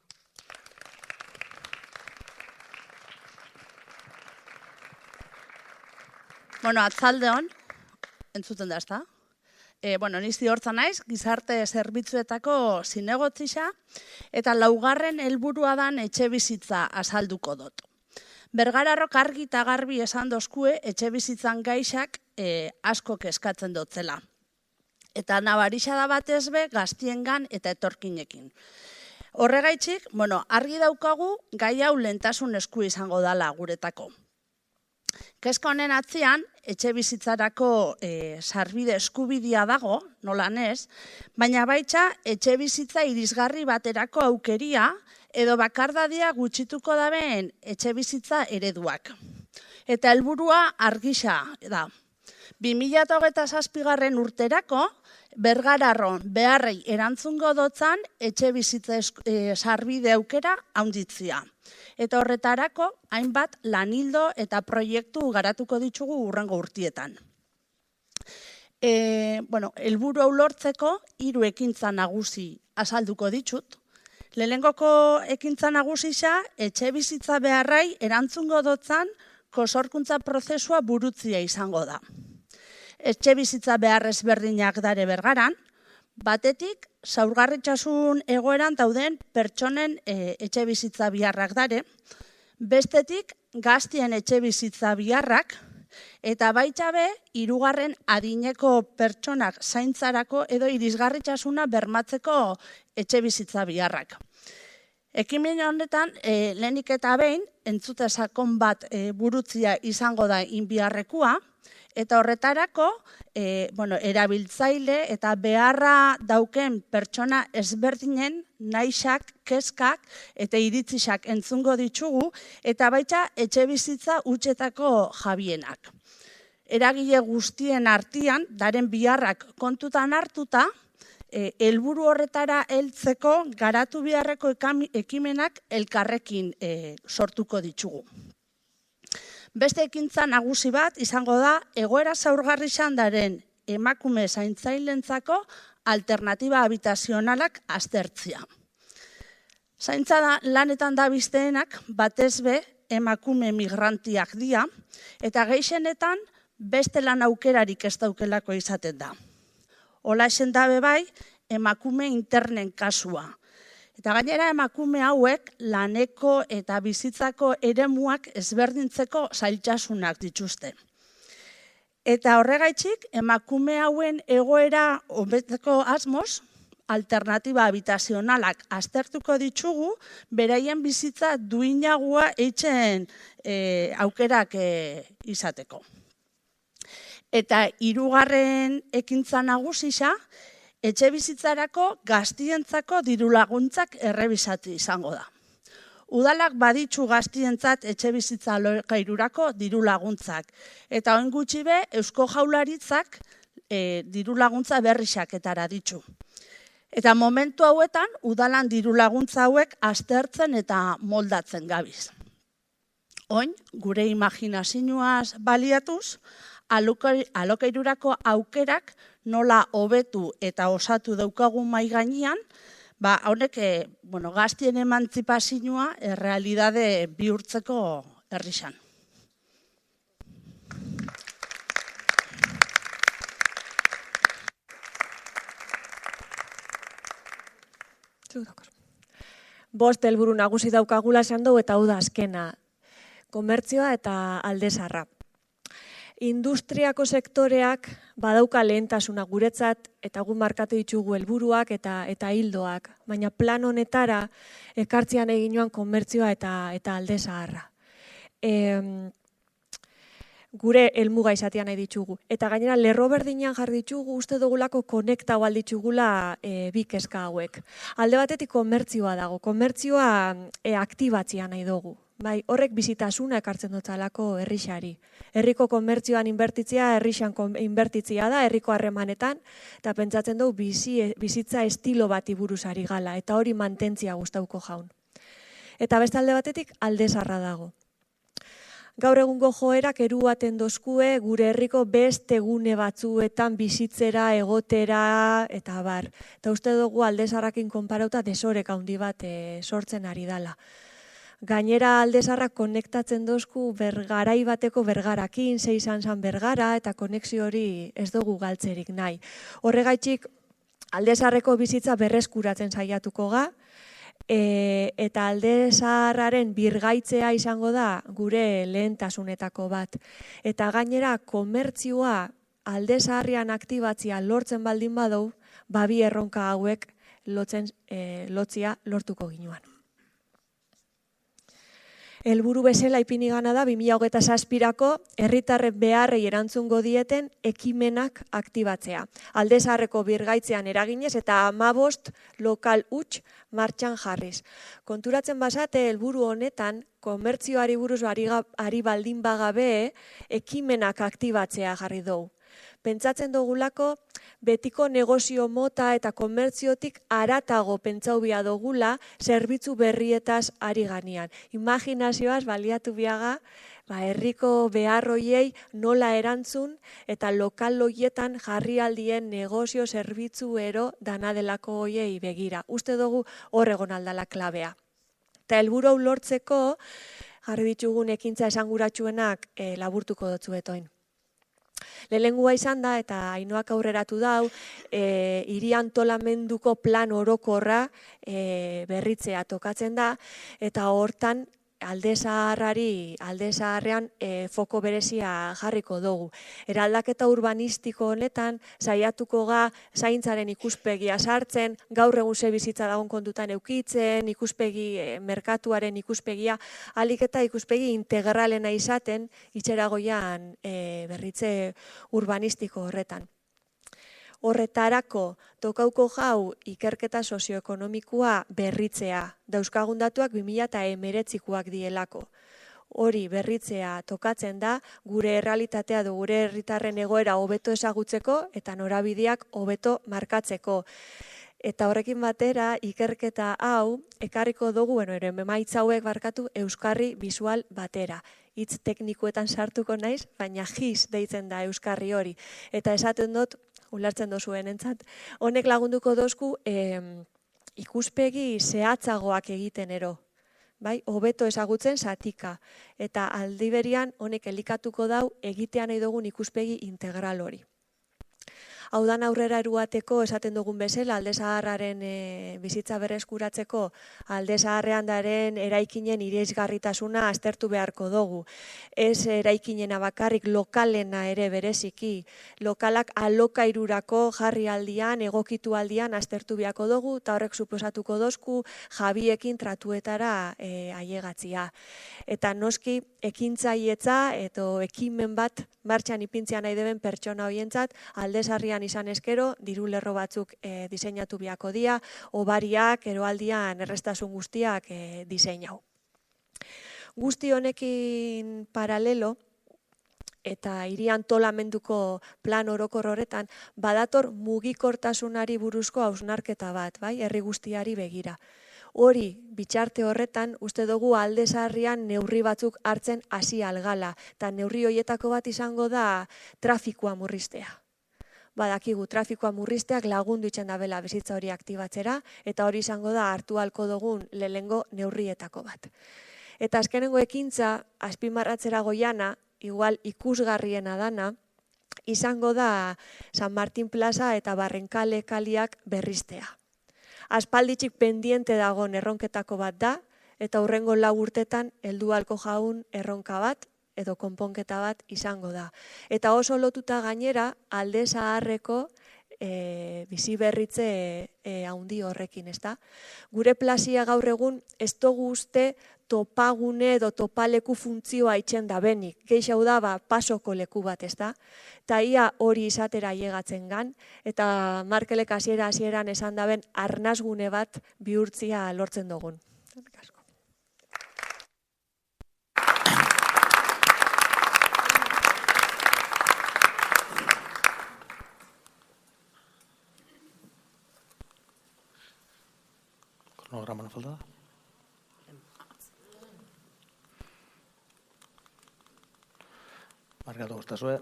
E: Bueno, atzaldeon, entzuten da, ezta? Ni ziortza naiz, gizarte zerbitzuetako zinegotzisa, eta laugarren helburua dan etxe bizitza azalduko dut. Bergararrok argi eta garbi esan dozkue etxe bizitzan gaixak asko keskatzen dotzela. Eta nabarixa da batez be gaztiengan eta etorkinekin. Horregaitzik, argi daukagu gai hau lehentasun esku izango dala guretako. Kezka honen atzean, etxe bizitzarako sarbide eskubidea dago, nolan ez, baina baitza etxe bizitza irisgarri baterako aukeria edo bakardadia gutxituko daben etxe bizitza ereduak. Eta helburua argisa da. 2027 urterako Bergararron beharrei erantzungo dotzan etxe bizitza sarbide aukera haunditzia. Eta horretarako hainbat lanildo eta proiektu garatuko ditugu hurrengo urtietan. Helburu hau lortzeko 3 ekintza nagusi azalduko ditut. Lehenengoko ekintza nagusisa etxe bizitza beharrai erantzungo dotzan kosorkuntza prozesua burutzia izango da. Etxe bizitza behar ezberdinak dare Bergaran, batetik zaurgarritxasun egoeran dauden pertsonen etxe bizitza biharrak dare, bestetik gaztien etxe bizitza biharrak, eta baitxabe 3. adineko pertsonak zaintzarako edo irisgarritxasuna bermatzeko etxe bizitza biharrak. Ekimen honetan, lehenik eta behin, entzute sakon bat burutzia izango da inbiharrekua, eta horretarako, erabiltzaile eta beharra dauken pertsona ezberdinen naixak, kezkak eta iritzisak entzungo ditugu, eta baita etxe bizitza utxetako jabienak. Eragile guztien artean, daren biharrak kontutan hartuta, helburu horretara heltzeko garatu beharreko ekimenak elkarrekin sortuko ditugu. Beste ekintza nagusi bat izango da egoera zaurgarri xandaren emakume zaintzailentzako alternatiba habitazionalak aztertzia. Zaintza da lanetan dabizteenak batez be emakume migrantiak dira eta gehienetan beste lan aukerarik ez daukelako izaten da. Hola esen dabe bai emakume internen kasua. Eta gainera emakume hauek laneko eta bizitzako eremuak ezberdintzeko zailtasunak dituzte. Eta horregaitzik, emakume hauen egoera hobetzeko asmoz, alternatiba habitazionalak aztertuko ditugu, beraien bizitza duinagoa eitzen aukerak izateko. Eta hirugarren ekintza nagusisa, etxe bizitzarako gaztientzako dirulaguntzak errebisatu izango da. Udalak baditzu gaztientzat etxe bizitza alokairurako dirulaguntzak. Eta orain gutxi be, Eusko Jaurlaritzak dirulaguntza berrixaketara ditzu. Eta momentu hauetan, udalan dirulaguntza hauek aztertzen eta moldatzen gabiz. Oin, gure imaginazioaz baliatuz, alokairurako aukerak nola hobetu eta osatu daukagun mai gainean, honek gaztien emantzipazioa errealidade bihurtzeko herrixan.
D: Bost helburu nagusi daukagula esan dugu eta hau da azkena, komertzioa eta alde zaharra. Industriako sektoreak badauka lehentasuna guretzat eta gu markatu ditugu helburuak eta hildoak, baina plan honetara ekartzean eginoan komertzioa eta alde zaharra. Gure helmuga izatea nahi ditugu. Eta gainera lerro berdinean jarri ditugu uste dugulako konektau alditugula bi kezka hauek. Alde batetik komertzioa dago, komertzioa aktibatzea nahi dugu. Bai, horrek bizitasuna ekartzen dutzalako herrixari. Herriko komertzioan inbertitzea, herrixan inbertitzea da, herriko harremanetan, eta pentsatzen dugu bizitza estilo bati buruz ari gala, eta hori mantentzia gustauko jaun. Eta beste alde batetik alde zaharra dago. Gaur egungo joerak eruaten dozkue gure herriko beste gune batzuetan bizitzera, egotera, eta bar. Eta uste dugu alde zaharrakin konparauta desoreka handi bat sortzen ari dala. Gainera alde zaharrak konektatzen dozku garai bateko bergarakin, izan bergara, eta konexio hori ez dugu galtzerik nahi. Horregaitzik alde zaharreko bizitza berreskuratzen saiatuko ga, eta alde zaharraren birgaitzea izango da gure lehentasunetako bat. Eta gainera komertzioa alde zaharrian aktibatzea lortzen baldin badau, bi erronka hauek lotzia lortuko ginuan. Helburu bezala ipini gana da 2027ko herritarren beharrei erantzungo dieten ekimenak aktibatzea. Alde zaharreko birgaitzean eraginez eta 15 lokal huts martxan jarriz. Konturatzen bazate helburu honetan komertzioari buruz ari baldin bagabe ekimenak aktibatzea jarri dugu. Pentsatzen dugulako betiko negozio mota eta komertziotik haratago pentsau bia dugula zerbitzu berrietaz ari ganean. Imaginazioaz baliatu biaga, herriko beharroiei nola erantzun eta lokal hoietan jarri aldien negozio zerbitzu ero danadelako hoiei begira. Uste dugu hor egon aldala klabea. Eta helburu hau lortzeko jarri ditugun ekintza esanguratsuenak laburtuko dotzuetoin. Lehenengua izan da eta Ainoak aurreratu dau, hiri antolamenduko plan orokorra berritzea tokatzen da, eta hortan alde zaharrean foko berezia jarriko dugu. Eraldaketa urbanistiko honetan saiatuko ga zaintzaren ikuspegia sartzen, gaur egun ze bizitza dagoen kontutan eukitzen, ikuspegi merkatuaren ikuspegia, ahalik eta ikuspegi integralena izaten itxeragoian berritze urbanistiko horretan. Horretarako tokauko jau ikerketa sozioekonomikoa berritzea, dauzkagun datuak 2019koak dielako. Hori berritzea tokatzen da gure errealitatea du gure herritarren egoera hobeto ezagutzeko eta norabideak hobeto markatzeko. Eta horrekin batera ikerketa hau ekarriko dugu, emaitza hauek euskarri bisual batera. Hitz teknikoetan sartuko naiz, baina GIS deitzen da euskarri hori. Eta esaten dut, ulertzen dozuen entzat, honek lagunduko dozku ikuspegi zehatzagoak egiten ero. Hobeto ezagutzen zatika. Eta aldiberian honek elikatuko dau egitea nahi dugun ikuspegi integral hori. Haudan aurrera eruateko esaten dugun bezala, alde zaharraren bizitza berreskuratzeko, alde zaharrean daren eraikinen irisgarritasuna aztertu beharko dugu. Ez eraikinena bakarrik, lokalena ere bereziki, lokalak alokairurako jarri aldian, egokitu aldian aztertu beharko dugu, eta horrek suposatuko dozku jabiekin tratuetara ailegatzia. Eta noski ekintzailetza edo ekimen bat martxan ipintzea nahi deben pertsona horientzat, alde sarrian izan eskero, diru lerro batzuk diseinatu beharko dira, obariak, eroaldian errestasun guztiak diseinau. Guzti honekin paralelo, eta hiri antolamenduko plan orokor horretan, badator mugikortasunari buruzko hausnarketa bat, bai, herri guztiari begira. Hori, bitxarte horretan, uste dugu alde zaharrian neurri batzuk hartzen hasi algala, eta neurri horietako bat izango da trafikoa murriztea. Badakigu, trafikoa murrizteak lagundu itzen dabela bizitza hori aktibatzera, eta hori izango da hartu halko dugun lehengo neurrietako bat. Eta azkenengo ekintza, azpimarratzera goiana, igual ikusgarriena dana, izango da San Martin Plaza eta Barrenkale kaliak berriztea. Aspalditxik pendiente dagoen erronketako bat da, eta hurrengo 4 urtetan heldu halko jaun erronka bat, edo konponketa bat izango da. Eta oso lotuta gainera, alde zaharreko bizi berritze handi horrekin, ezta? Gure plazia gaur egun ez dugu uste topagune edo topaleku funtzioa itzen da benik. Geixau da pasoko leku bat, ezta? Eta ia hori izatera ailegatzen gan, eta Markelek hasieran esan daben arnasgune bat bihurtzia lortzen dugun.
B: Kronograma no falta da? Markatu gustazue.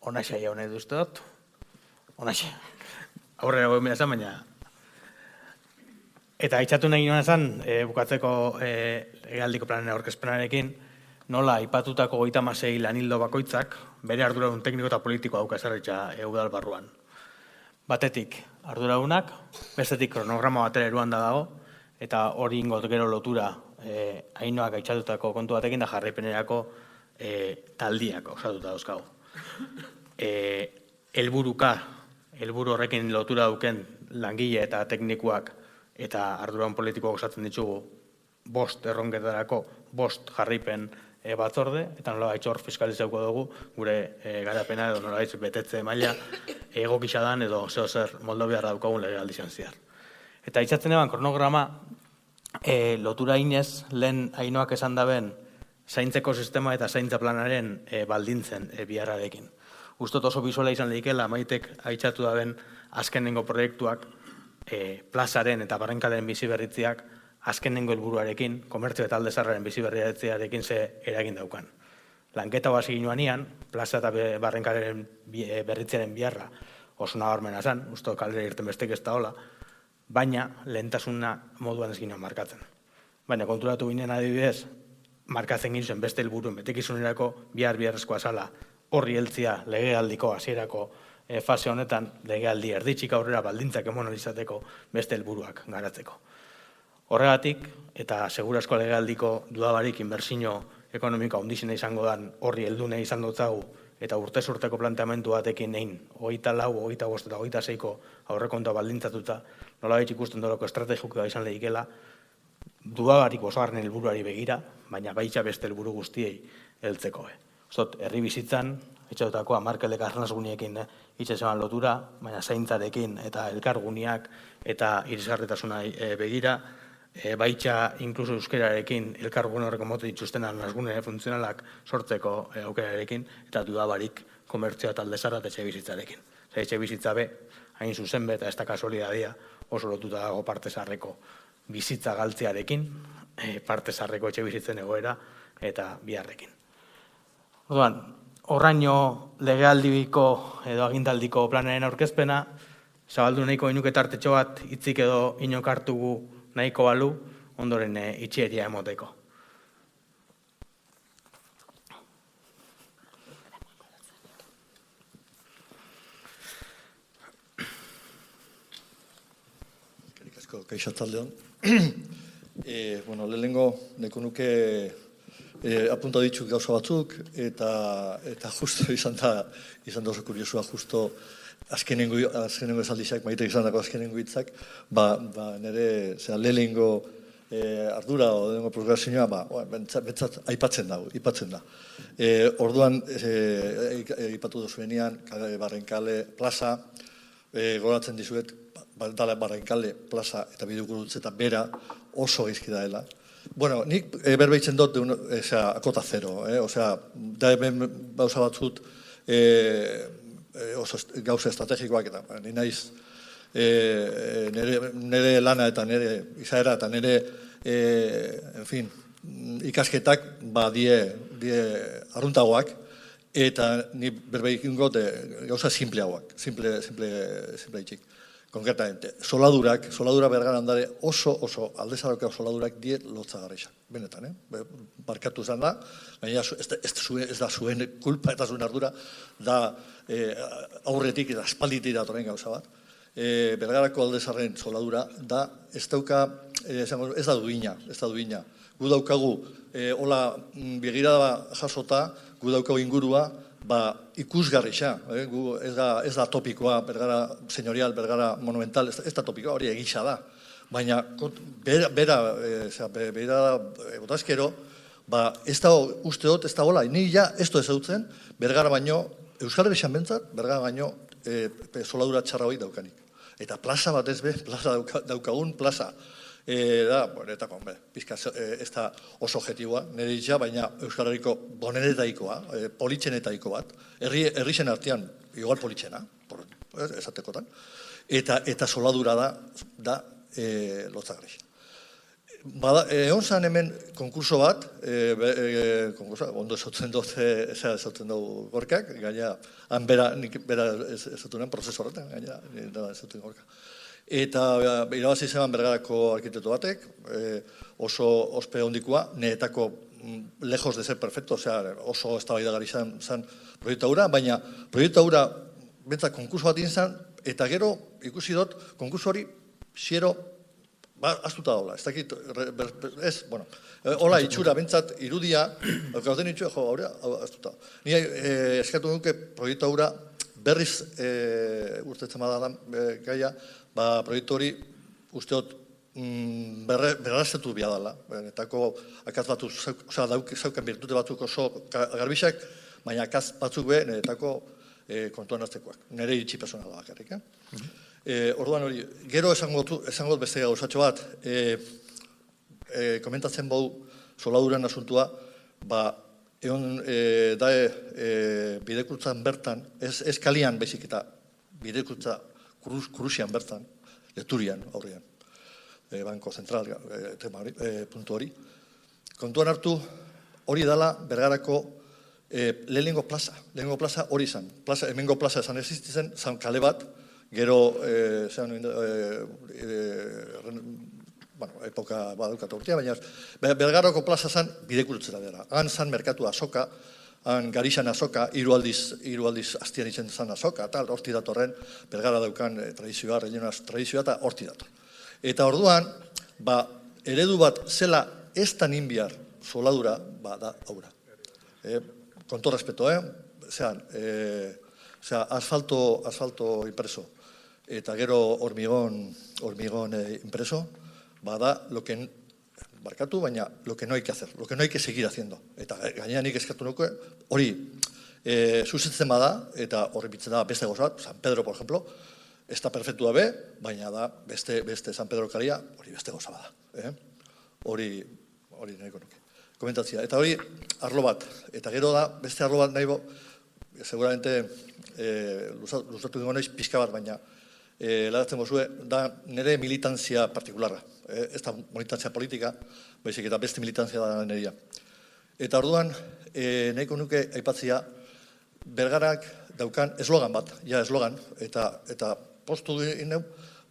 B: Onaxe jaun nahi duztot. Onaxe. Aurrera goen behar baina. Eta aitzatu nahi nuen esan, bukatzeko legealdiko planen aurkezpenarekin, nola aipatutako 36 lanildo bakoitzak bere arduradun tekniko eta politiko dauka ezarritza udal barruan. Batetik arduradunak, bestetik kronograma batera eruan da dago, eta hori ingot gero lotura Ainoak aitzatutako kontu batekin da jarraipenerako taldiak osatuta dauzkagu. Helburu horrekin lotura duken langile eta teknikoak eta arduran politikoak osatzen ditugu 5 erronketarako 5 jarraipen batzorde, eta nola baitz hor fiskalizauko dugu gure garapena edo nola baitz betetze maila egokisa dan edo zer moldo behar daukagun legealdian zehar. Eta itzatzen eban kronograma lotura inez lehen Ainoak esan daben zaintzeko sistema eta zaintza planaren baldintzen biharrarekin. Ustot oso bizuela izan lehikela Maitek aitzatu daben azkenengo proiektuak plazaren eta Barrenkalen bizi berritziak azkenengo helburuarekin, komertzio eta alde zaharraren bizi berritziarekin ze eragin daukan. Lanketa hasi ginoanian, plaza eta Barrenkalen berritziaren biharra oso nabarmena zen, usto kaldera irten bestek ez da hola, baina lehentasuna moduan ez ginoan markatzen. Baina konturatu ginen adibidez, markatzen ginen beste helburuen betekizunerako biharrezkoa zala horri heltzia legealdiko hasierako fase honetan legealdi erditxik aurrera baldintzak emon izateko beste helburuak garatzeko. Horregatik, eta segurazko legealdiko dudabarik inbertsio ekonomiko handizena izango dan horri heldune izan dutzagu eta urtez-urteko planteamendu batekin egin 24, 25 eta 26ko aurrekontua baldintzatuta, nolabait ikusten dolako estrategikoa izan lehikela, dudabarik osagarren helburuari begira, baina baitza beste helburu guztiei heltzeko. Zot, herri bizitzan, etxautakoa Markelek arnasguniekin itxeseban lotura, baina zaintzarekin eta elkarguniak eta irisgarritasuna begira, baitza inkluso euskerarekin elkargun horreko mote dituzten arnasgune funtzionalak sortzeko aukerarekin eta dudabarik komertzioa talde zarra eta etxebizitzarekin. Etxebizitza be, hain zuzen be eta ez da kasualidadia oso lotuta dago parte zarreko bizitza galtzearekin, parte zarreko etxebizitzen egoera eta biharrekin. Orduan, horraino legealdiko edo agindaldiko planaren aurkezpena, zabaldu nahiko inuke tartetxo bat hitzik edo inok hartugu nahiko balu, ondoren itxieria emoteko.
F: Kaixo taldeon. Lehenengo neko nuke apunta ditut gauza batzuk, eta justo izan da oso kuriosua, justo azkenengo esaldizak, maitek izan dako azkenengo hitzak, nire lehenengo ardura o lehenengo progresioa, bentsat aipatzen da. Orduan, aipatu dozuenean, Barrenkale plaza, goratzen dizuet, Barrenkale plaza eta Bidegurutze eta bera oso gaizki daela. Bueno, nik berbeitzen dut akota zero, da hemen gauza batzut gauza estrategikoak eta ni naiz nire lana eta nire izaera eta nire ikasketak die arruntagoak eta ni berbeikin got gauza simpleagoak, simple itxik. Konkretamente, soladura Bergaran dare oso aldezarauka soladurak die lotzagarrixak. Benetan, barkatu izan da, baina ez da zuen kulpa eta zuen ardura, da aurretik eta aspalditik datorren gauza bat. Bergarako aldezarren soladura da, ez da duina. Gu daukagu, hola begirada jasota, gu daukagu ingurua, ikusgarrixa, ez da topikoa, Bergara senyorial, Bergara monumental, ez da topikoa, hori egisa da. Baina, bera botazkero, ez da uste dut, ez da hola, ni ja ez du ezautzen, Bergara baino, Euskal Herrian bentzat, Bergara baino soladura txarra hori daukanik. Eta plaza bat ez daukagun plaza, ez da oso objetiboa, nire ditza, baina Euskal Herriko bonenetaikoa, politxenetaiko bat, herrixen artean, igual politxena, esatekotan, eta soladura da lotzagarri. Egon zan hemen konkurso bat, ondo esauten dugu gorkak, gaina, han bera esauten prozesu horretan, gaina, esauten gorkak. Eta irabazi zeban Bergarako arkitekto batek, oso ospe hondikoa, neetako lejos de ser perfecto, oso eztabaidagarri zen proiektu hura, baina proiektu hura bentzak konkurso bat izan, eta gero ikusi dut konkurso hori ziero astuta daula. Ez dakit, hola itxura bentzat irudia, gauden itxura, astuta. Ni eskatu duke proiektu hura berriz urtetzen badadan gaia, proiektu hori usteot berraztetu bia dela. Benetako akaz batzuk, zauken birtute batzuk oso garbixak, baina akaz batzuk be, benetako kontuan hartzekoak. Nire itxi personala bakarrik. Orduan hori, gero esango beste gauzatxo bat, komentatzen bau soladuren asuntua, egon bidekurtzan bertan, ez kalian bezik eta bidekurtza Kurusian bertan, Leturian aurrean, Banko Zentral puntu hori. Kontuan hartu, hori dela Bergarako lehenengo plaza hori izan. Hemengo plaza esan existitzen, zan kale bat, gero, epoka badaukat urtea, baina Bergarako plaza zan bidekurtzera dela. Han zan merkatu azoka, han garixan azoka, hiru aldiz astian itzen zan azoka, eta horti datorren, Bergara daukan tradizioa, rellenaz tradizioa, eta horti dator. Eta orduan, eredu bat zela ez tan inbiar soladura, da aura. Con todo respeto, asfalto impreso, eta gero hormigon impreso, da lo que barkatu, baina lo que no hay que hacer, lo que no hay que seguir haciendo. Eta gainean nik eskatu nuke, hori zuzentzen bada, eta horri bitzen da beste gozat, San Pedro, por ejemplo, ez da perfektua be, baina da beste San Pedro karia, hori beste goza bada. Hori nahiko nuke. Komentatzia. Eta hori arlo bat, eta gero da beste arlo bat nahi bo, seguramente luzatu dingo naiz pixka bat, baina lagatzen gozue, da nire militantzia partikularra. Ez da militantzia politika, baizik eta beste militantzia da nirea. Eta orduan, nahiko nuke aipatzia, Bergarak daukan eslogan bat, eta postu ineu,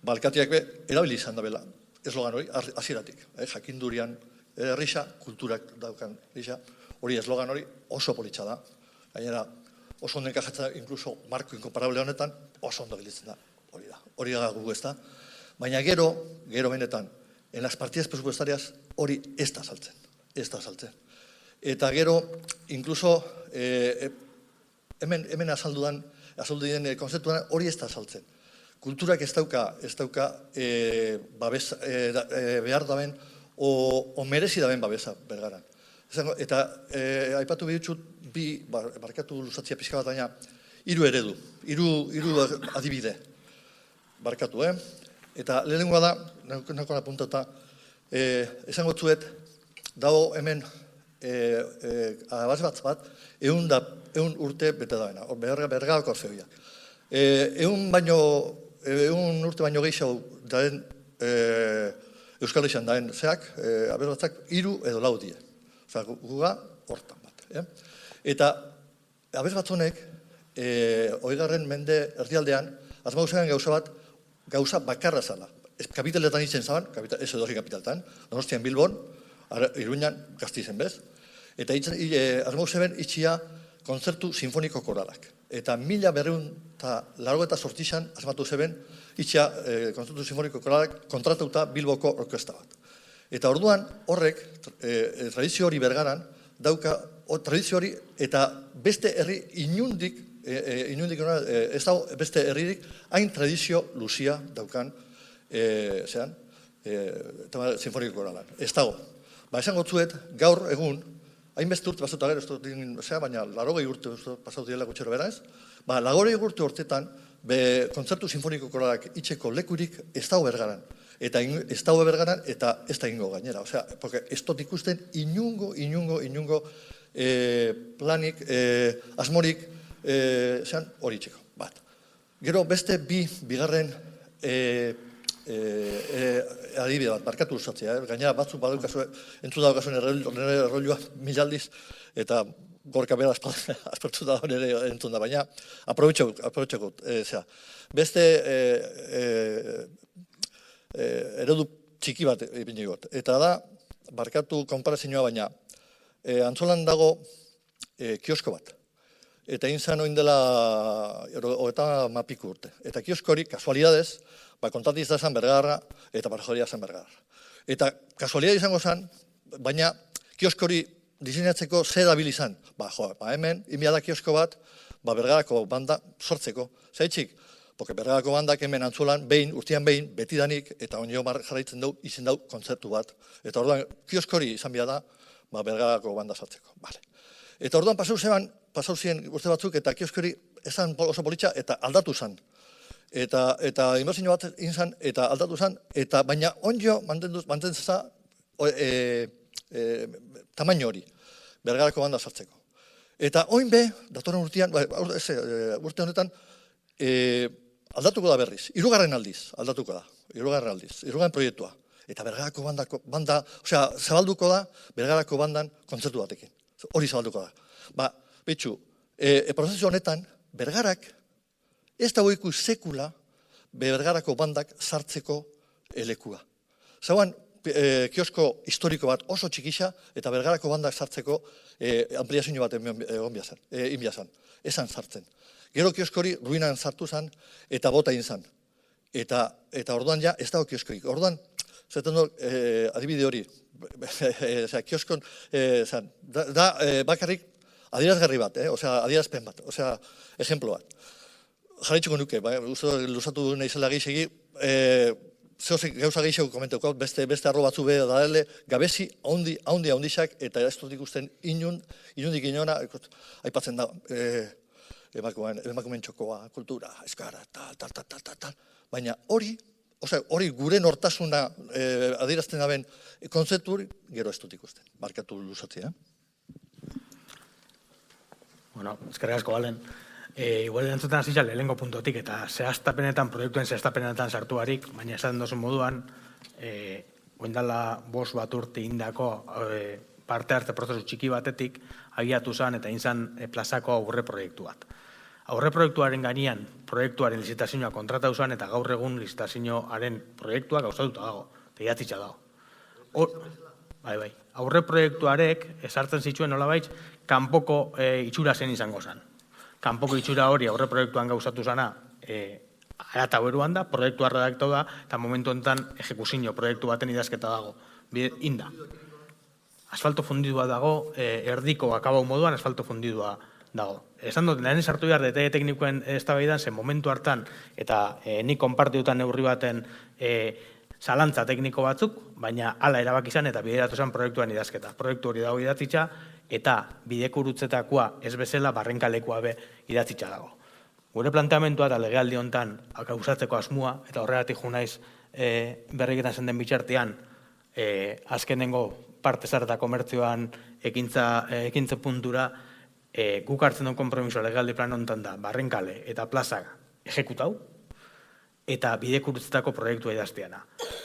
F: alkateak erabili izan da bela, eslogan hori, hasieratik, jakindurian errisa, kulturak daukan risa, hori eslogan hori oso politxa da, gainera oso ondo enkajatzen da, inkluso marko inkomparable honetan, oso ondo gelitzen da, hori da gu ez da, baina gero benetan, en las partidas presupuestarias hori ez da saltzen. Eta gero, inkluso, hemen azaldu den konzeptuan hori ez da saltzen. Kulturak ez dauka behar daben o merezi daben babesa bergaran. Eta aipatu behitxut bi, barkatu luzatzia pixka bat baina, hiru eredu, hiru adibide. Barkatu, Eta lehenengoa da, nahiko apuntata, esango zuet, dago hemen abaz bat, 100 urte bete daena, bergako zehoia. 100 urte baino gehiago daen Euskal Herrian daen zeak, abaz batzak 3 edo 4 die. Osa, guga hortan bat. Eta abaz batzonek, 20. mende erdialdean, azmauzean gauza bat, gauza bakarra zala. Kapitaletan itzen zaban, ez edozi kapitaltan, Donostian Bilbon, Iruñan Gasteizen bez, eta asmau zeben itxia kontzertu sinfoniko koralak. Eta 1988an asmatu zeben itxia kontzertu sinfoniko koralak kontratauta Bilboko orkesta bat. Eta orduan horrek, tradizio hori Bergaran, dauka tradizio hori eta beste herri inundik ez dago beste herririk hain tradizio luzia daukan sinfoniko koralan. Ez dago. Esango zuet, gaur egun, hainbeste urte pasatu agero, baina 80 urte pasatu diela gutxero bera ez, 80 urte hortetan, kontzertu sinfoniko koralak itxeko lekurik ez dago Bergaran. Eta ez dago Bergaran eta ez da ingo gainera. Osea, porque ez dut ikusten inungo planik, asmorik, hori itxeko, bat. Gero beste bigarren adibide bat, barkatu usatzea, gainera batzuk badukazue, entzun daukazuen erroilua 1000 aldiz, eta gorka bera aspertu da nire entzun da, baina aprobetxeko, beste eredu txiki bat ipini got, eta da, barkatu konparazioa baina, Antzolan dago kiosko bat. Eta inzan oin dela 30 urte. Eta kiosko hori, kasualidadez, kontatiz da zan Bergarra eta Parajoria zan Bergarra. Eta kasualidad izango zan, baina kiosko hori diseinatzeko ze dabil izan. Hemen, inbia da kiosko bat, Bergarako banda sortzeko. Zaitxik, porque Bergarako bandak hemen Antzolan, urtean behin, betidanik, eta onio jarraitzen dau, izen dau kontzertu bat. Eta orduan, kiosko hori izan bia da, Bergarako banda sortzeko. Eta orduan pasau ziren urte batzuk eta kiosko hori esan oso politxa eta aldatu zen. Eta inbertsio bat izan eta aldatu zen, eta baina onjo mantentzeza tamaino hori, Bergarako banda sartzeko. Eta oin be, datoren urtean, urte honetan, aldatuko da berriz, 3. aldiz aldatuko da, 3. aldiz, 3. proiektua. Eta Bergarako banda, osea, zabalduko da Bergarako bandan kontzertu batekin. Hori zabalduko da. Betxu, prozesu honetan, Bergarak ez dago ikus sekula Bergarako bandak sartzeko lekua. Zauan, kiosko historiko bat oso txikixa eta Bergarako bandak sartzeko ampliazio bat inbiazan. Esan sartzen. Gero kiosko hori ruinan sartu zen eta bota inzan. Eta orduan ja ez dago kioskoik. Orduan, zaten du, adibide hori, kioskon, da bakarrik adierazgarri bat, adierazpen bat, ejemplo bat. Jarraitzuko nuke, luzatu nahizela gehiagi, gauza gehiago komentauko, beste arro batzu beha da gabezi haundi-haundixak, eta ez dut ikusten inundik inona, aipatzen da, emakumen txokoa, kultura, eskara, tal, baina hori gure nortasuna adierazten daben kontzeptu hori, gero ez dut ikusten, barkatu luzatzea.
B: Bueno, eskerrik asko balen. Igual entzuten hasi lehenengo puntotik eta proiektuen zehaztapenetan sartu harik, baina esaten dozun moduan, oindala 5 urte indako parte hartze prozesu txiki batetik agiatu zen eta inzan plazako aurre proiektu bat. Aurreproiektuaren gainean, proiektuaren lizitazioa kontratatu zen, eta gaur egun lizitazioaren proiektua gauzatuta dago, tegiatzitza dago. Bai. Aurreproiektuarek esartzen zituen nolabait, kanpoko itxura zen izango zen. Kanpoko itxura hori aurreproiektuan gauzatu zena, arata beruan da, proiektua redaktau da, eta momentu honetan ejekuzio proiektu baten idazketa dago. Inda. Asfalto fundidua dago, erdiko akabau moduan asfalto fundidua dago. Esan dut, lehen sartu behar DTE teknikoen eztabaidan, zen momentu hartan, eta nik konpartitutan neurri baten zalantza tekniko batzuk, baina hala erabaki izan eta bideratu zen proiektuan idazketa. Proiektu hori dago idatzitza, eta bidekurrutzetakoa ez bezala barrenkalekua be idatzitza dago. Gure planteamentua eta legealdi honetan gauzatzeko asmua, eta horregatik jo naiz berriketan zen den bitxartean, azkenengo parte zareta komertzioan ekintze puntura, guk hartzen duen konpromisoa legealdi plan honetan da, barrenkale eta plazak ejekutau, eta bidekurutzetako proiektua idazteana.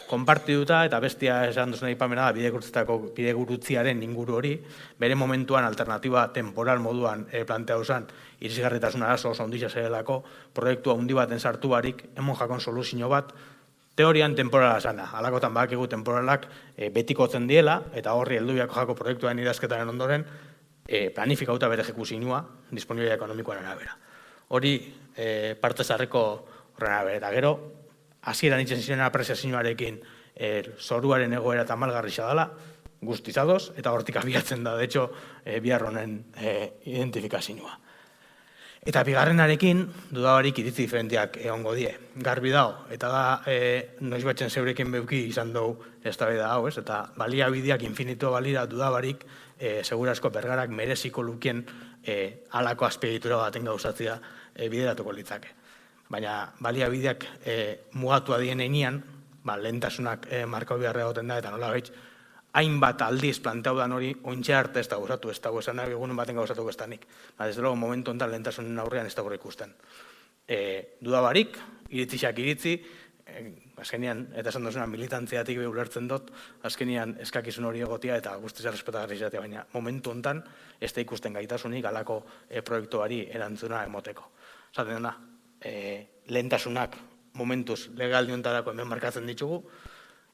B: Konpartituta eta bestia esan duzen aipamena da bidegurutziaren inguru hori, bere momentuan alternatiba temporal moduan planteatu zen, irisgarritasun arazo oso onditza zerelako, proiektua handi baten sartu barik, emon jakon soluzio bat, teorian temporala zana. Halakotan badakigu temporalak betikotzen diela, eta horri heldubiako jako proiektuaren idazketaren ondoren, planifikauta bere ejekuzioa, disponibilidad ekonomikoaren arabera. Hori parte zarreko horren arabera. Eta gero, hasieran itzen ziren apreziazioarekin zoruaren egoera eta malgarrixa dela, guztizadoz, eta hortik abiatzen da, de hecho, bihar honen identifikazioa. Eta bigarrenarekin, dudabarik iritzi diferentiak egongo die. Garbi dago, eta da, noiz batzen zeurekin beuki izan dugu eztabaida hau, ez? Eta baliabideak infinito balira dudabarik, segurasko bergarak mereziko lukien halako azpiegitura baten gauzatzea bideratuko litzake. Baina baliabideak mugatu adien enean, lehentasunak markau beharra egoten da, eta nola gaitz, hainbat aldiz planteau dan hori, ointxe arte ez da gauzatu, ez dago esan nahi egunen baten gauzatu bestanik. Desde luego, momentu honetan lehentasunen aurrean ez da gure ikusten. Dudabarik, iritzixak iritzi, azkenian, eta esan duzuna militantziatik be ulertzen dut, azkenian eskakizun hori egotia eta guztiz errespetagarri izatea, baina momentu honetan ez da ikusten gaitasunik alako proiektuari erantzuna emoteko. Zaten dena, lehentasunak momentuz legaldi honetarako hemen markatzen ditugu,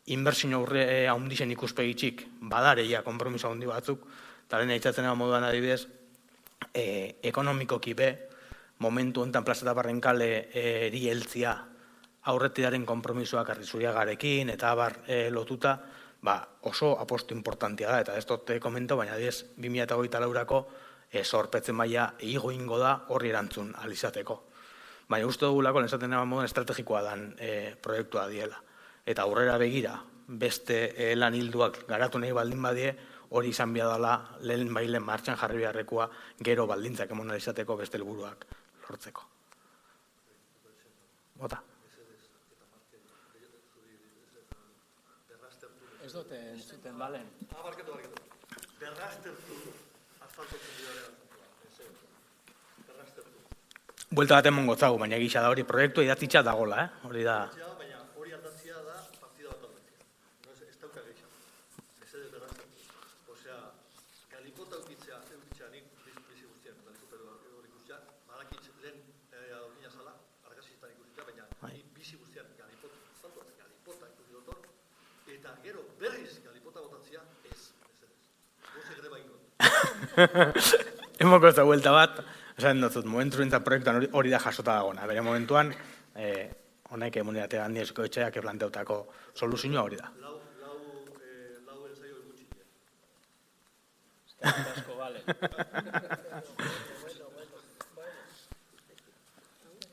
B: inbertsio aurre haundixen ikuspegitxik badareia konpromiso handi batzuk, eta lehen eitzatzen moduan adibidez, ekonomikoki be, momentu honetan plaza eta barrenkale heltzia aurretidaren konpromisoak Arrizuriagarekin eta abar lotuta, oso apostu importantia da, eta ez dut komento, baina adibidez 2024ko zorpetzen maila igo ingo da horri erantzun alizateko. Baina uste dugulako, lehenatzen moduan estrategikoa dan proiektua diela. Eta aurrera begira, beste lan hilduak garatu nahi baldin badie, hori izan behar dela lehen bailen martxan jarri beharrekoa gero baldintzak emon izateko beste helburuak lortzeko. Bota.
C: Ez dute entzuten, balen?
F: Barketu. Berraztertu asfalto fundidarea.
B: Buelta bat emon gotzagu, baina gisa da hori proiektua idatzitza dagola, hori da.
F: Baina hori aldatzea da partida bat aldatzea. Ez dauka gehiago. Ez edo berraztertu. Osea, galipota eukitzea nik bizi guztian, galipota hori guztian, badakitz lehen aurkina zala, argaziztan ikusitza, baina bizi guztian galipota ikusi dotor, eta gero berriz galipota botatzea ez. Goze gre baino.
B: Emoko ez da buelta bat, esan dut, momentu zintzen proiektuan hori da jasota dagona. Bere momentuan, honek emunitatea handi esiko etxeak planteutako soluzioa hori da.
F: Lau ensaio gutxi.
C: Asko, bale.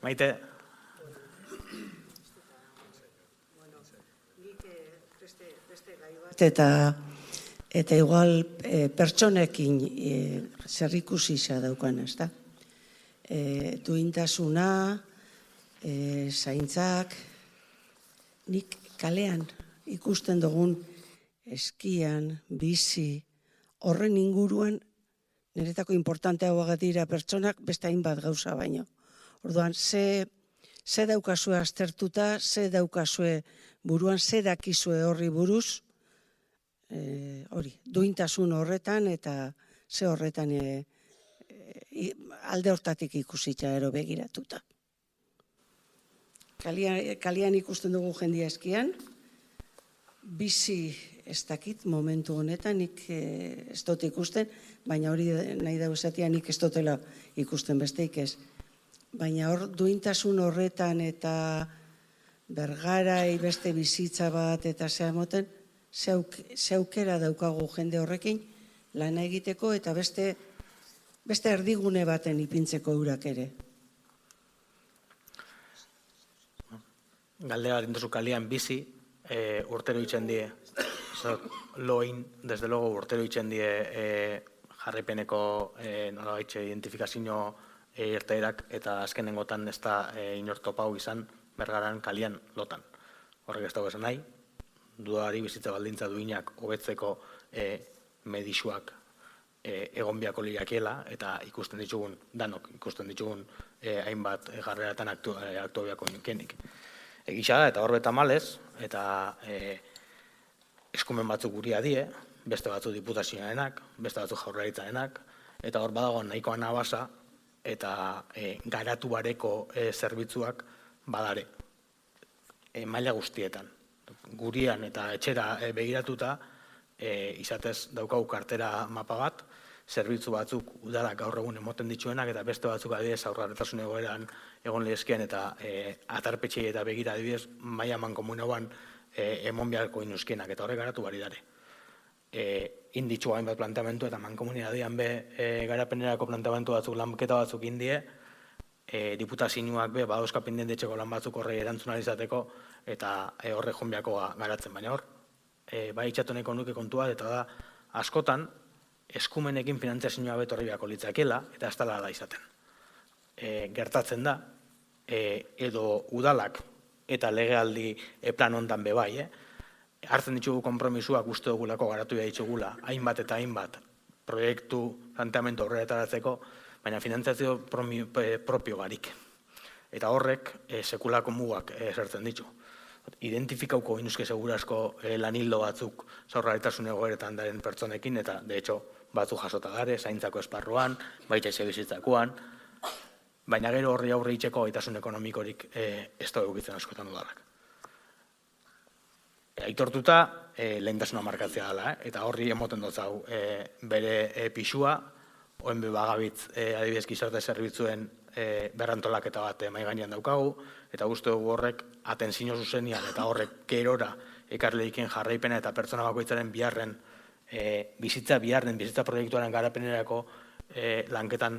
B: Maite?
G: Eta igual pertsonekin zerrikusi daukan, ez da? Duintasuna, zaintzak, nik kalean ikusten dugun eskian, bizi, horren inguruan, niretako importanteagoak dira pertsonak beste hainbat gauza baino. Orduan, ze daukazue aztertuta, ze daukazue buruan, ze dakizue horri buruz, duintasun horretan eta ze horretan alde hortatik ikusita ero begiratuta. Kalian ikusten dugu jendia eskian, bizi ez dakit momentu honetan, nik ez dut ikusten, baina hori nahi da esatea nik ez dutela ikusten besteik ez. Baina hor duintasun horretan eta bergarai beste bizitza bat eta zehamoten, zeukera daukagu jende horrekin lana egiteko eta beste erdigune baten ipintzeko eurak ere.
B: Galdera rindozu kalian bizi, urtero itzen die, loin, desde logo urtero itzen die jarripeneko nolabaitxe identifikazio irteerak eta azkenengotan ez da inortopau izan bergaran kalian lotan. Horrek ez dago esan nahi, duari bizitza baldintza duinak hobetzeko medisuak egon biako lirakiela eta ikusten ditugun, danok ikusten ditugun hainbat jarreratan aktua biako nukenik. Egisa da, eta horbe tamalez, eta eskumen batzuk guria die, beste batzuk diputazioarenak, beste batzuk jaurlaritzarenak, eta hor badago nahikoa nabasa, eta garatu bareko zerbitzuak badare, maila guztietan. Gurian eta etxera begiratuta, izatez daukagu kartera mapa bat, zerbitzu batzuk udalak gaur egun emoten dituenak, eta beste batzuk adibidez aurraretasun egoeran egon lehezkien, eta atarpetxei eta begira adibidez maila mankomunoan emon beharko inuzkienak, eta horrek garatu bari dare. Inditxu hainbat planteamentu eta mankomunitatean be garapenerako planteamentu batzuk lanketa batzuk indie, diputazioak be badauzka pendientetxeko lan batzuk horre erantzunari izateko eta horre jonbiako garatzen, baina hor, bai itxatoneko nuke kontua, eta da askotan eskumenekin finantziazioa betorri beharko litzakela, eta ez dela da izaten. Gertatzen da, edo udalak eta legealdi plan hontan be bai, hartzen ditugu konpromisuak uste dugulako garatu behar ditugula, hainbat eta hainbat proiektu planteamendu horretaratzeko, baina finantziazio propio barik. Eta horrek sekulako mugak zertzen ditu. Identifikauko inuzke segurasko lanildo batzuk zaurraritasun egoeretan daren pertsonekin, eta de hecho batzuk jasota gare, zaintzako esparruan, baita bizitzakoan, baina gero horri aurre itxeko gaitasun ekonomikorik ez da eukitzen askotan udalak. Aitortuta, lehentasuna markatzea dela, eta horri emoten dut hau bere pixua, ONB bagabitz adibidez gizarte zerbitzuen berrantolaketa bat maigainean daukagu, eta uste dugu horrek atentzio zuzenian eta horrek gerora ekarleiken jarraipena eta pertsona bakoitzaren bizitza proiektuaren garapenerako lanketan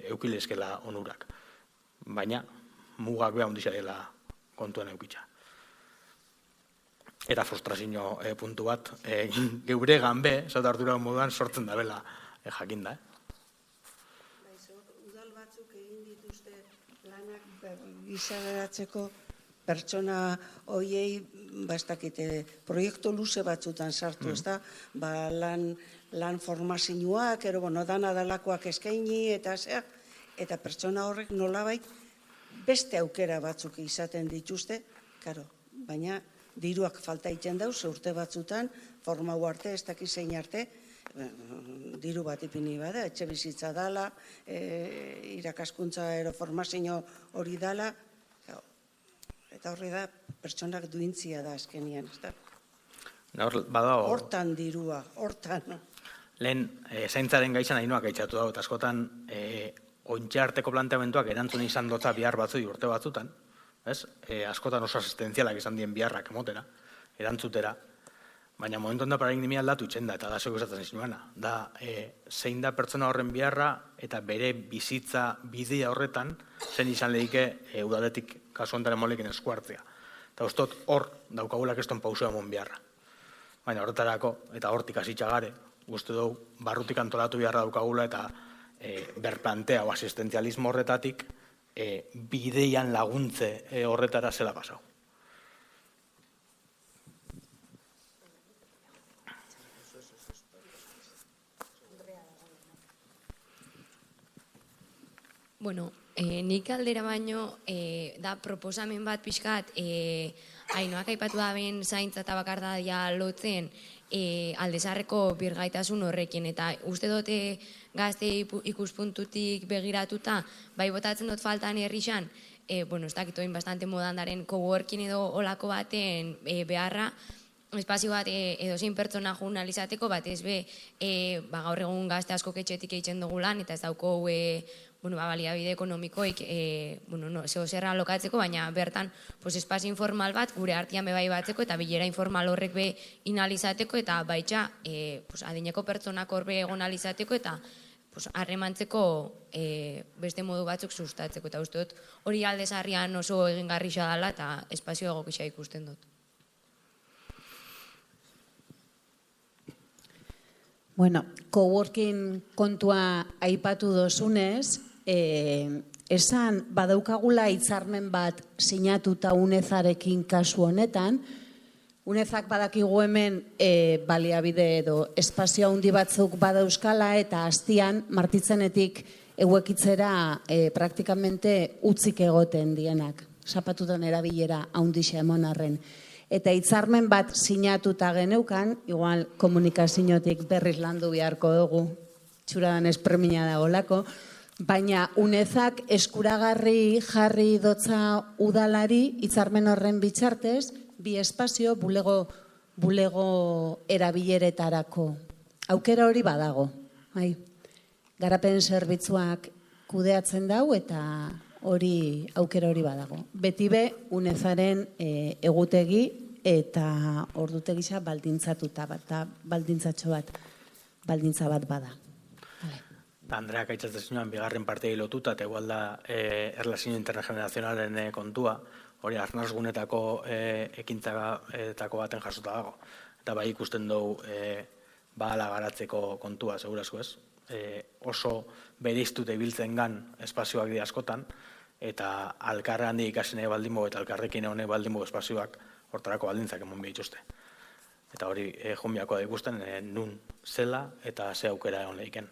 B: eukilezkela onurak. Baina mugak beha ondizia dela kontuan eukitza. Eta frustrazio puntu bat, geure ganbe, zauta hartura moduan sortzen da bela jakinda.
G: Udal batzuk egin dituzte lanak gizaratzeko pertsona hoiei, ez dakite, proiektu luze batzutan sartu, ez da, lan formazioak, ero, dana dalakoak eskaini, eta pertsona horrek nolabait beste aukera batzuk izaten dituzte, baina diruak falta iten dauz, urte batzutan, formau arte, ez dakiz zein arte, diru bat ipini bada, etxe bizitza dala, irakaskuntza ero formazio hori dala, eta horri da, pertsonak duintzia da azkenian, ez da? Hortan dirua, hortan.
B: Lehen, zaintzaren gaizan hainoak gaitxatu dago, eta askotan, ointxe arteko planteamentuak erantzun izan dotza bihar batzu urte batzutan, askotan oso asistentzialak izan dien biharrak emotera, erantzutera, baina momentuan da paradigmia aldatu itxen da, eta da zego esatzen izinuena. Da, zein da pertsona horren biharra eta bere bizitza bidea horretan, zen izan lehike udaletik kasu ontaren molekin eskuartzea. Eta ustot hor daukagulak eston pausua mon biharra. Baina horretarako, eta hortik hasitxagare, guzti dugu, barrutik antolatu biharra daukagula eta berplantea o asistentzialismo horretatik bideian laguntze horretara zela pasau.
H: Bueno, nik aldera baino da proposamen bat pixkat Ainoak aipatu da ben zaintza eta bakardadia lotzen aldezarreko birgaitasun horrekin, eta uste dute gazte ikuspuntutik begiratuta, bai botatzen dut faltan herrixan, ez dakit oin bastante modan daren coworking edo olako baten beharra, espazio bat edozein pertsona journalizateko, batez be gaur egun gazte asko etxetik eitzen dugu lan, eta ez dauko baliabide ekonomikoik zerra lokatzeko, baina bertan espazio informal bat gure artean bebai batzeko eta bilera informal horrek be inalizateko eta baitxa adineko pertsonak horbe egon alizateko eta harremantzeko beste modu batzuk sustatzeko. Eta uste dut hori aldezarrian oso egingarrixa dela eta espazio egokisa ikusten dut.
A: Bueno, coworking kontua aipatu dozunez, esan badaukagula hitzarmen bat sinatuta UNEZarekin kasu honetan, UNEZak badakigu hemen baliabide edo espazio handi batzuk badauzkala eta hastian martitzenetik eguekitzera praktikamente utzik egoten dienak, zapatutan erabilera handixa emon arren. Eta hitzarmen bat sinatuta geneukan, igual komunikaziotik berriz landu beharko dugu, txuradan espremina dagoelako, baina UNEZak eskuragarri jarri dotza udalari hitzarmen horren bitartez, bi espazio bulego erabileretarako. Aukera hori badago. Garapen zerbitzuak kudeatzen dau eta aukera hori badago. Beti be UNEZaren egutegi eta ordutegisa baldintzatuta bat, baldintza bat bada.
B: Andreak aitzatzen zinuen, bigarren partei lotuta, eta igual da erlazio intergenerazionalen kontua, hori arnazgunetako ekintzako baten jasota dago. Eta bai ikusten dugu bahala garatzeko kontua, segurazko ez. Oso bereiztute ibiltzen gan espazioak di askotan, eta alkarra handi ikasine baldinbo eta alkarrekin honek baldinbo espazioak hortarako baldintzak emon behituzte. Eta hori jonbiakoa da ikusten nun zela eta ze aukera egon lehiken.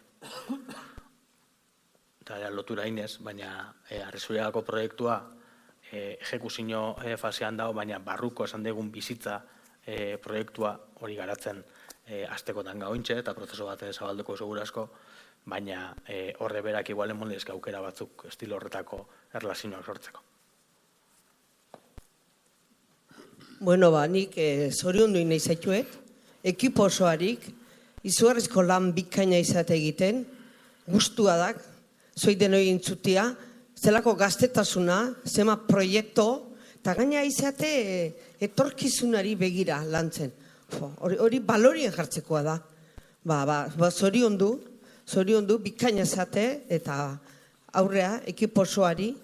B: Eta lotura inez, baina arrezuriako proiektua ejekuzio fasean dago, baina barruko esan degun bizitza proiektua hori garatzen astekotan gaointxe eta prozeso bat zabalduko segurazko, baina horre berak igual emon lehizka aukera batzuk estilo horretako erlazioak sortzeko.
I: Bueno, nik zoriondu nahi zaituet, ekipo osoarik, izugarrizko lan bikaina izate egiten, gustua dak, zoiden hori intzutia, zelako gaztetasuna, zema proiektu, eta gaina izate etorkizunari begira lantzen. Hori balorien jartzekoa da. Zoriondu, bikaina zate, eta aurrea, ekipo osoari,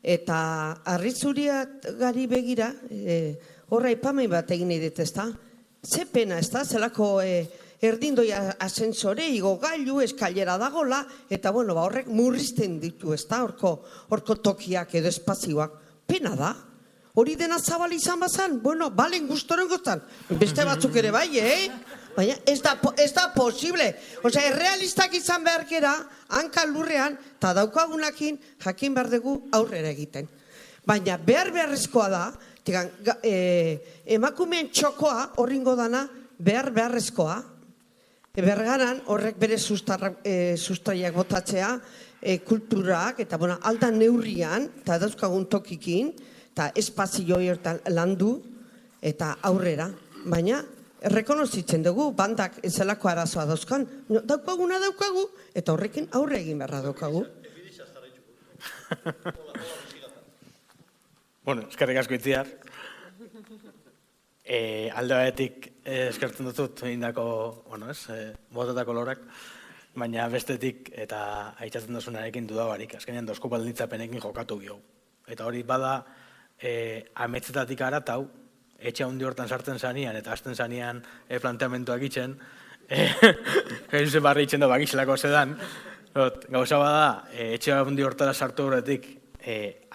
I: eta arrizuriak gari begira, horra ipamei bat egin nahi dut, ez da? Ze pena, ez da? Zelako erdindoi asensore, igo gailu, eskailera dagola, eta horrek murrizten ditu, ez da? Horko tokiak edo espazioak. Pena da? Hori dena zabal izan bazan? Balen gustoren goztan. Beste batzuk ere bai, Baina ez da posible. Osea, errealistak izan behar gera, hanka lurrean, eta daukagunakin jakin behar dugu aurrera egiten. Baina beharrezkoa da, emakumeen txokoa horringo dana beharrezkoa, bergaran horrek bere sustraiak botatzea, kulturak, eta aldan neurrian, eta dauzkagun tokikin, eta espazio horretan landu, eta aurrera. Baina, errekonozitzen dugu, bandak ezelako arazoa dauzkan, daukaguna daukagu, eta horrekin aurre egin beharra daukagu.
B: Eskerrik asko itziar. Alde batetik eskertzen dutut indako, botatako lorak, baina bestetik eta aitzatzen dozunarekin dudabarik, azkenean dozko baldintzapenekin jokatu gio. Eta hori bada ametzetatik aratau, etxe handi hortan sartzen zanean eta hasten zanean planteamentuak itxen, gaizu barri itxen da bakixelako zedan, gauza bada, etxe handi hortara sartu horretik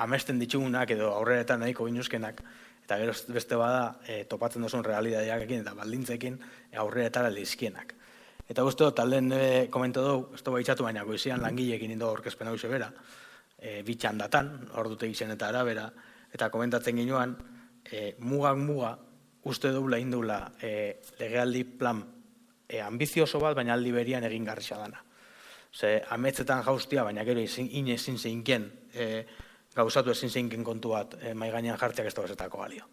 B: amesten ditugunak edo aurreretan nahiko inuzkenak, eta gero beste bada topatzen duzun realidadeakekin eta baldintzekin aurreretara lehizkienak. Eta guztu, talden komento dugu, ez dugu itxatu baina goizian langileekin indo aurkezpen hau zebera, bitxandatan, ordute gizien eta arabera, eta komentatzen ginoan, mugak muga uste dugula indula legealdi plan ambizioso bat, baina aldi berian egingarria dana. Ze, ametzetan jaustia, baina gero ezin zeinken, gauzatu ezin zeinken kontu bat mai gainean jartzeak ez da bezetako balio.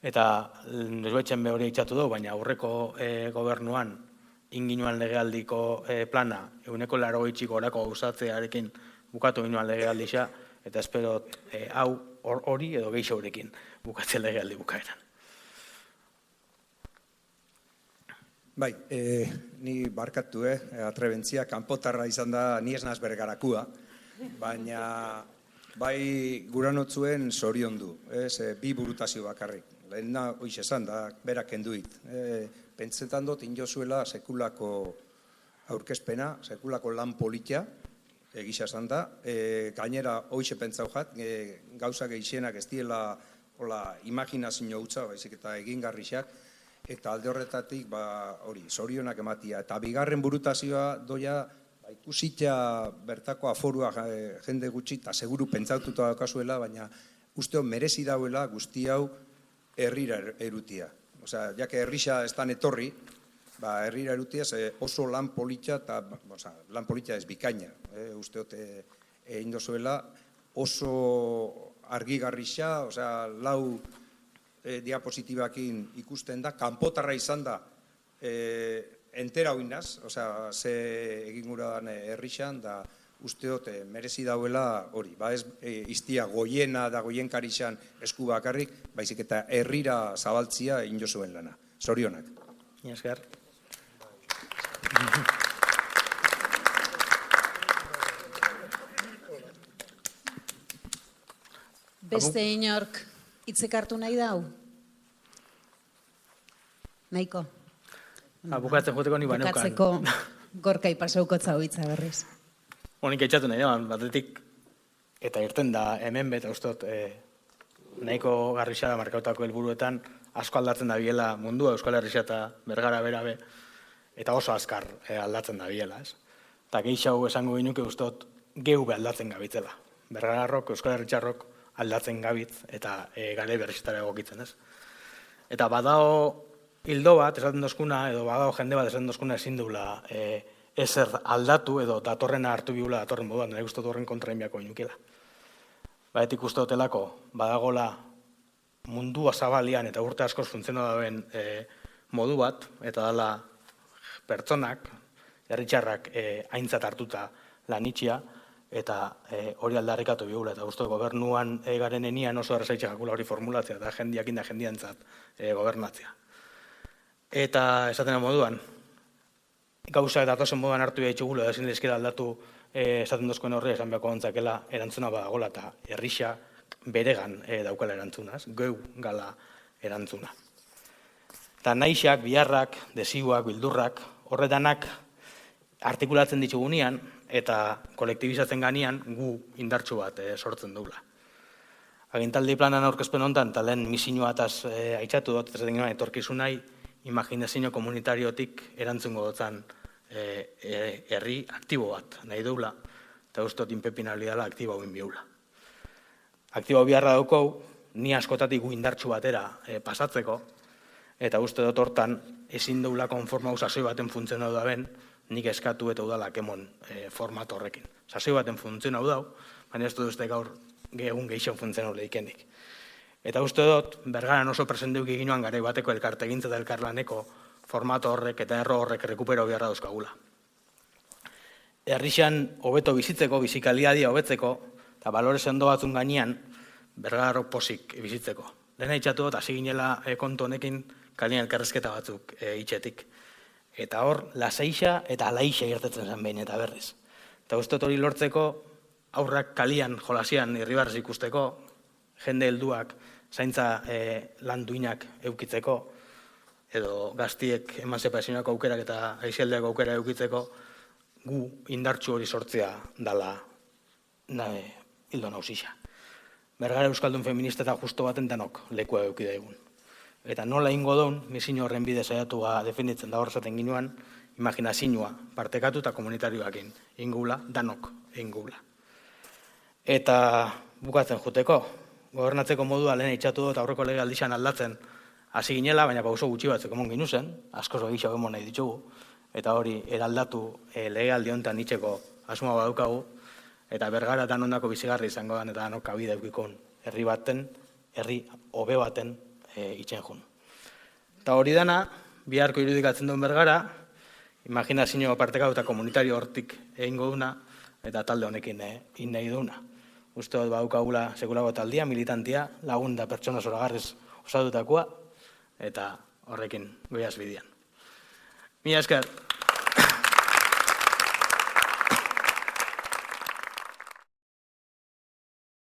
B: Eta desbetxen hori itxatu dugu, baina aurreko gobernuan inginuan legealdiko plana, 80% gorako gauzatzearekin bukatu ginuan legealdisa, eta espero hau hori edo gehiago horrekin bukatzen legealdi bukaeran.
J: Bai, ni barkatu, atrebentzia, kanpotarra izan da, ni ez naz bergarakua, baina bai guranotzuen zorion du, bi burutazio bakarrik. Lehena, hoiz esan da, berak enduit. Pentsetan dut, injozuela sekulako aurkezpena, sekulako lan politia, egisa esan da, gainera hoize pentsau jat, gauza gehienak ez diela imaginazio hutsa, baizik eta egingarrixak, eta alde horretatik hori, zorionak ematia. Eta bigarren burutazioa doia ikusitza bertako aforua jende gutxi, eta seguru pentsaututa daukazuela, baina usteo merezi dauela guzti hau herrira erutia. Osea, jake herrisa estan etorri, herrira erutia oso lan politia, eta lan politia ez bikaina. Usteot egin dozuela oso argigarrisa, osea, lau diapositibakin ikusten da, kanpotarra izan da entera oinaz, osea, ze egin gura dan herrixan, da usteot merezi dauela hori, ez iztia goiena da goienkarixan esku bakarrik, baizik eta herrira zabaltzia egin jozuen lana. Zorionak.
B: Esker.
A: Beste inork hitzek hartu nahi dau? Nahiko?
B: Bukatzen joteko ni baneukan.
A: Bukatzeko gorkai pasaukotza hitza berriz.
B: Honik etxatu nahi da, batetik, eta irten da hemen beta ustot, nahiko garrisa da markautako helburuetan asko aldatzen da biela mundua, Euskal Herria eta Bergara berabe, eta oso azkar aldatzen da biela, ez? Eta gehiago esango ginuke ustot geu be aldatzen gabitzela. Bergararrok, Euskal Herriarrok aldatzen gabitz, eta gare berrizitara egokitzen, ez? Eta badao hildo bat, esaten dozkuna, edo badao jende bat esaten dozkuna ezin dula ezer aldatu edo datorrena hartu bigula datorren moduan, nire guztot horren kontra inbiako inukela. Baetik uste hotelako, badagola mundua zabalian eta urte askoz funtziono dauen modu bat, eta dala pertsonak, herritxarrak aintzat hartuta lanitxia, eta hori aldarrikatu bigula, eta uste gobernuan garen enian oso errezaitxe jakula hori formulatzea, eta jendiakin da jendiantzat gobernatzea. Eta esaten moduan, gauza eta atozen moduan hartu behitxugula, ezin dizkera aldatu esaten dozkoen horri, esan behako ontzakela erantzuna badagola, eta herrixa beregan daukala erantzunaz, geu gala erantzuna. Eta naixak, biharrak, desiuak, bildurrak, horretanak artikulatzen ditugunean, eta kolektibizatzen ganean gu indartsu bat sortzen dugula. Agintaldi planan aurkezpen honetan, eta lehen misinua ataz aitzatu dut, ez den etorkizu nahi, imaginazio komunitariotik erantzungo dutzen herri aktibo bat nahi dugula, eta ustot inpepinabilidala aktibo hauen biula. Aktibo biharra daukau, ni askotatik gu indartsu batera pasatzeko, eta uste dut hortan ezin dugula konforma sasoi baten funtzionau da ben, nik eskatu eta udalak emon format horrekin. Sasoi baten funtzionau dau, baina ez dut gaur egun gehiago funtzionau lehikenik. Eta uste dut, Bergaran oso presenteuk eginoan garai bateko elkartegintza eta elkarlaneko formato horrek eta erro horrek rekupero biharra dauzkagula. Herrixan hobeto bizitzeko, bizikaliadia hobetzeko, eta balore sendo batzun gainean, Bergararok posik bizitzeko. Lehena itxatu dut, hasi ginela kontu honekin kalien elkarrezketa batzuk itxetik. Eta hor, lasaixa eta alaixa irtetzen zen behin eta berriz. Eta uste dut hori lortzeko, aurrak kalian, jolasian, irribarrez ikusteko, jende helduak zaintza lan duinak eukitzeko, edo gaztiek emanzipazioak aukerak eta aizialdeak aukera eukitzeko, gu indartsu hori sortzea dala hildo nausixa. Bergara Euskaldun feminista eta justo baten danok lekua eukide egun. Eta nola ingo daun, misino horren bide saiatu definitzen da horrezaten ginuan, imaginazioa partekatu eta komunitarioakin ingula, danok ingula. Eta bukatzen juteko, gobernatzeko modua lehen itxatu dut aurreko lege aldixan aldatzen hasi ginela, baina pauso gutxi batzuk emon ginuzen, askoz gehiago emon nahi ditugu, eta hori eraldatu lege aldi honetan itxeko asmoa badaukagu, eta Bergaratan ondako bizigarri izango dan, eta danok kabide eukikon herri baten, herri hobe baten itxen jun. Eta hori dana, biharko irudikatzen duen Bergara, imaginazio partekatu eta komunitario hortik egingo duna, eta talde honekin nahi duna. Uste dut baukagula sekulago taldia, militantia, lagun da pertsona zoragarriz osatutakoa, eta horrekin goiaz bidean. Mila esker.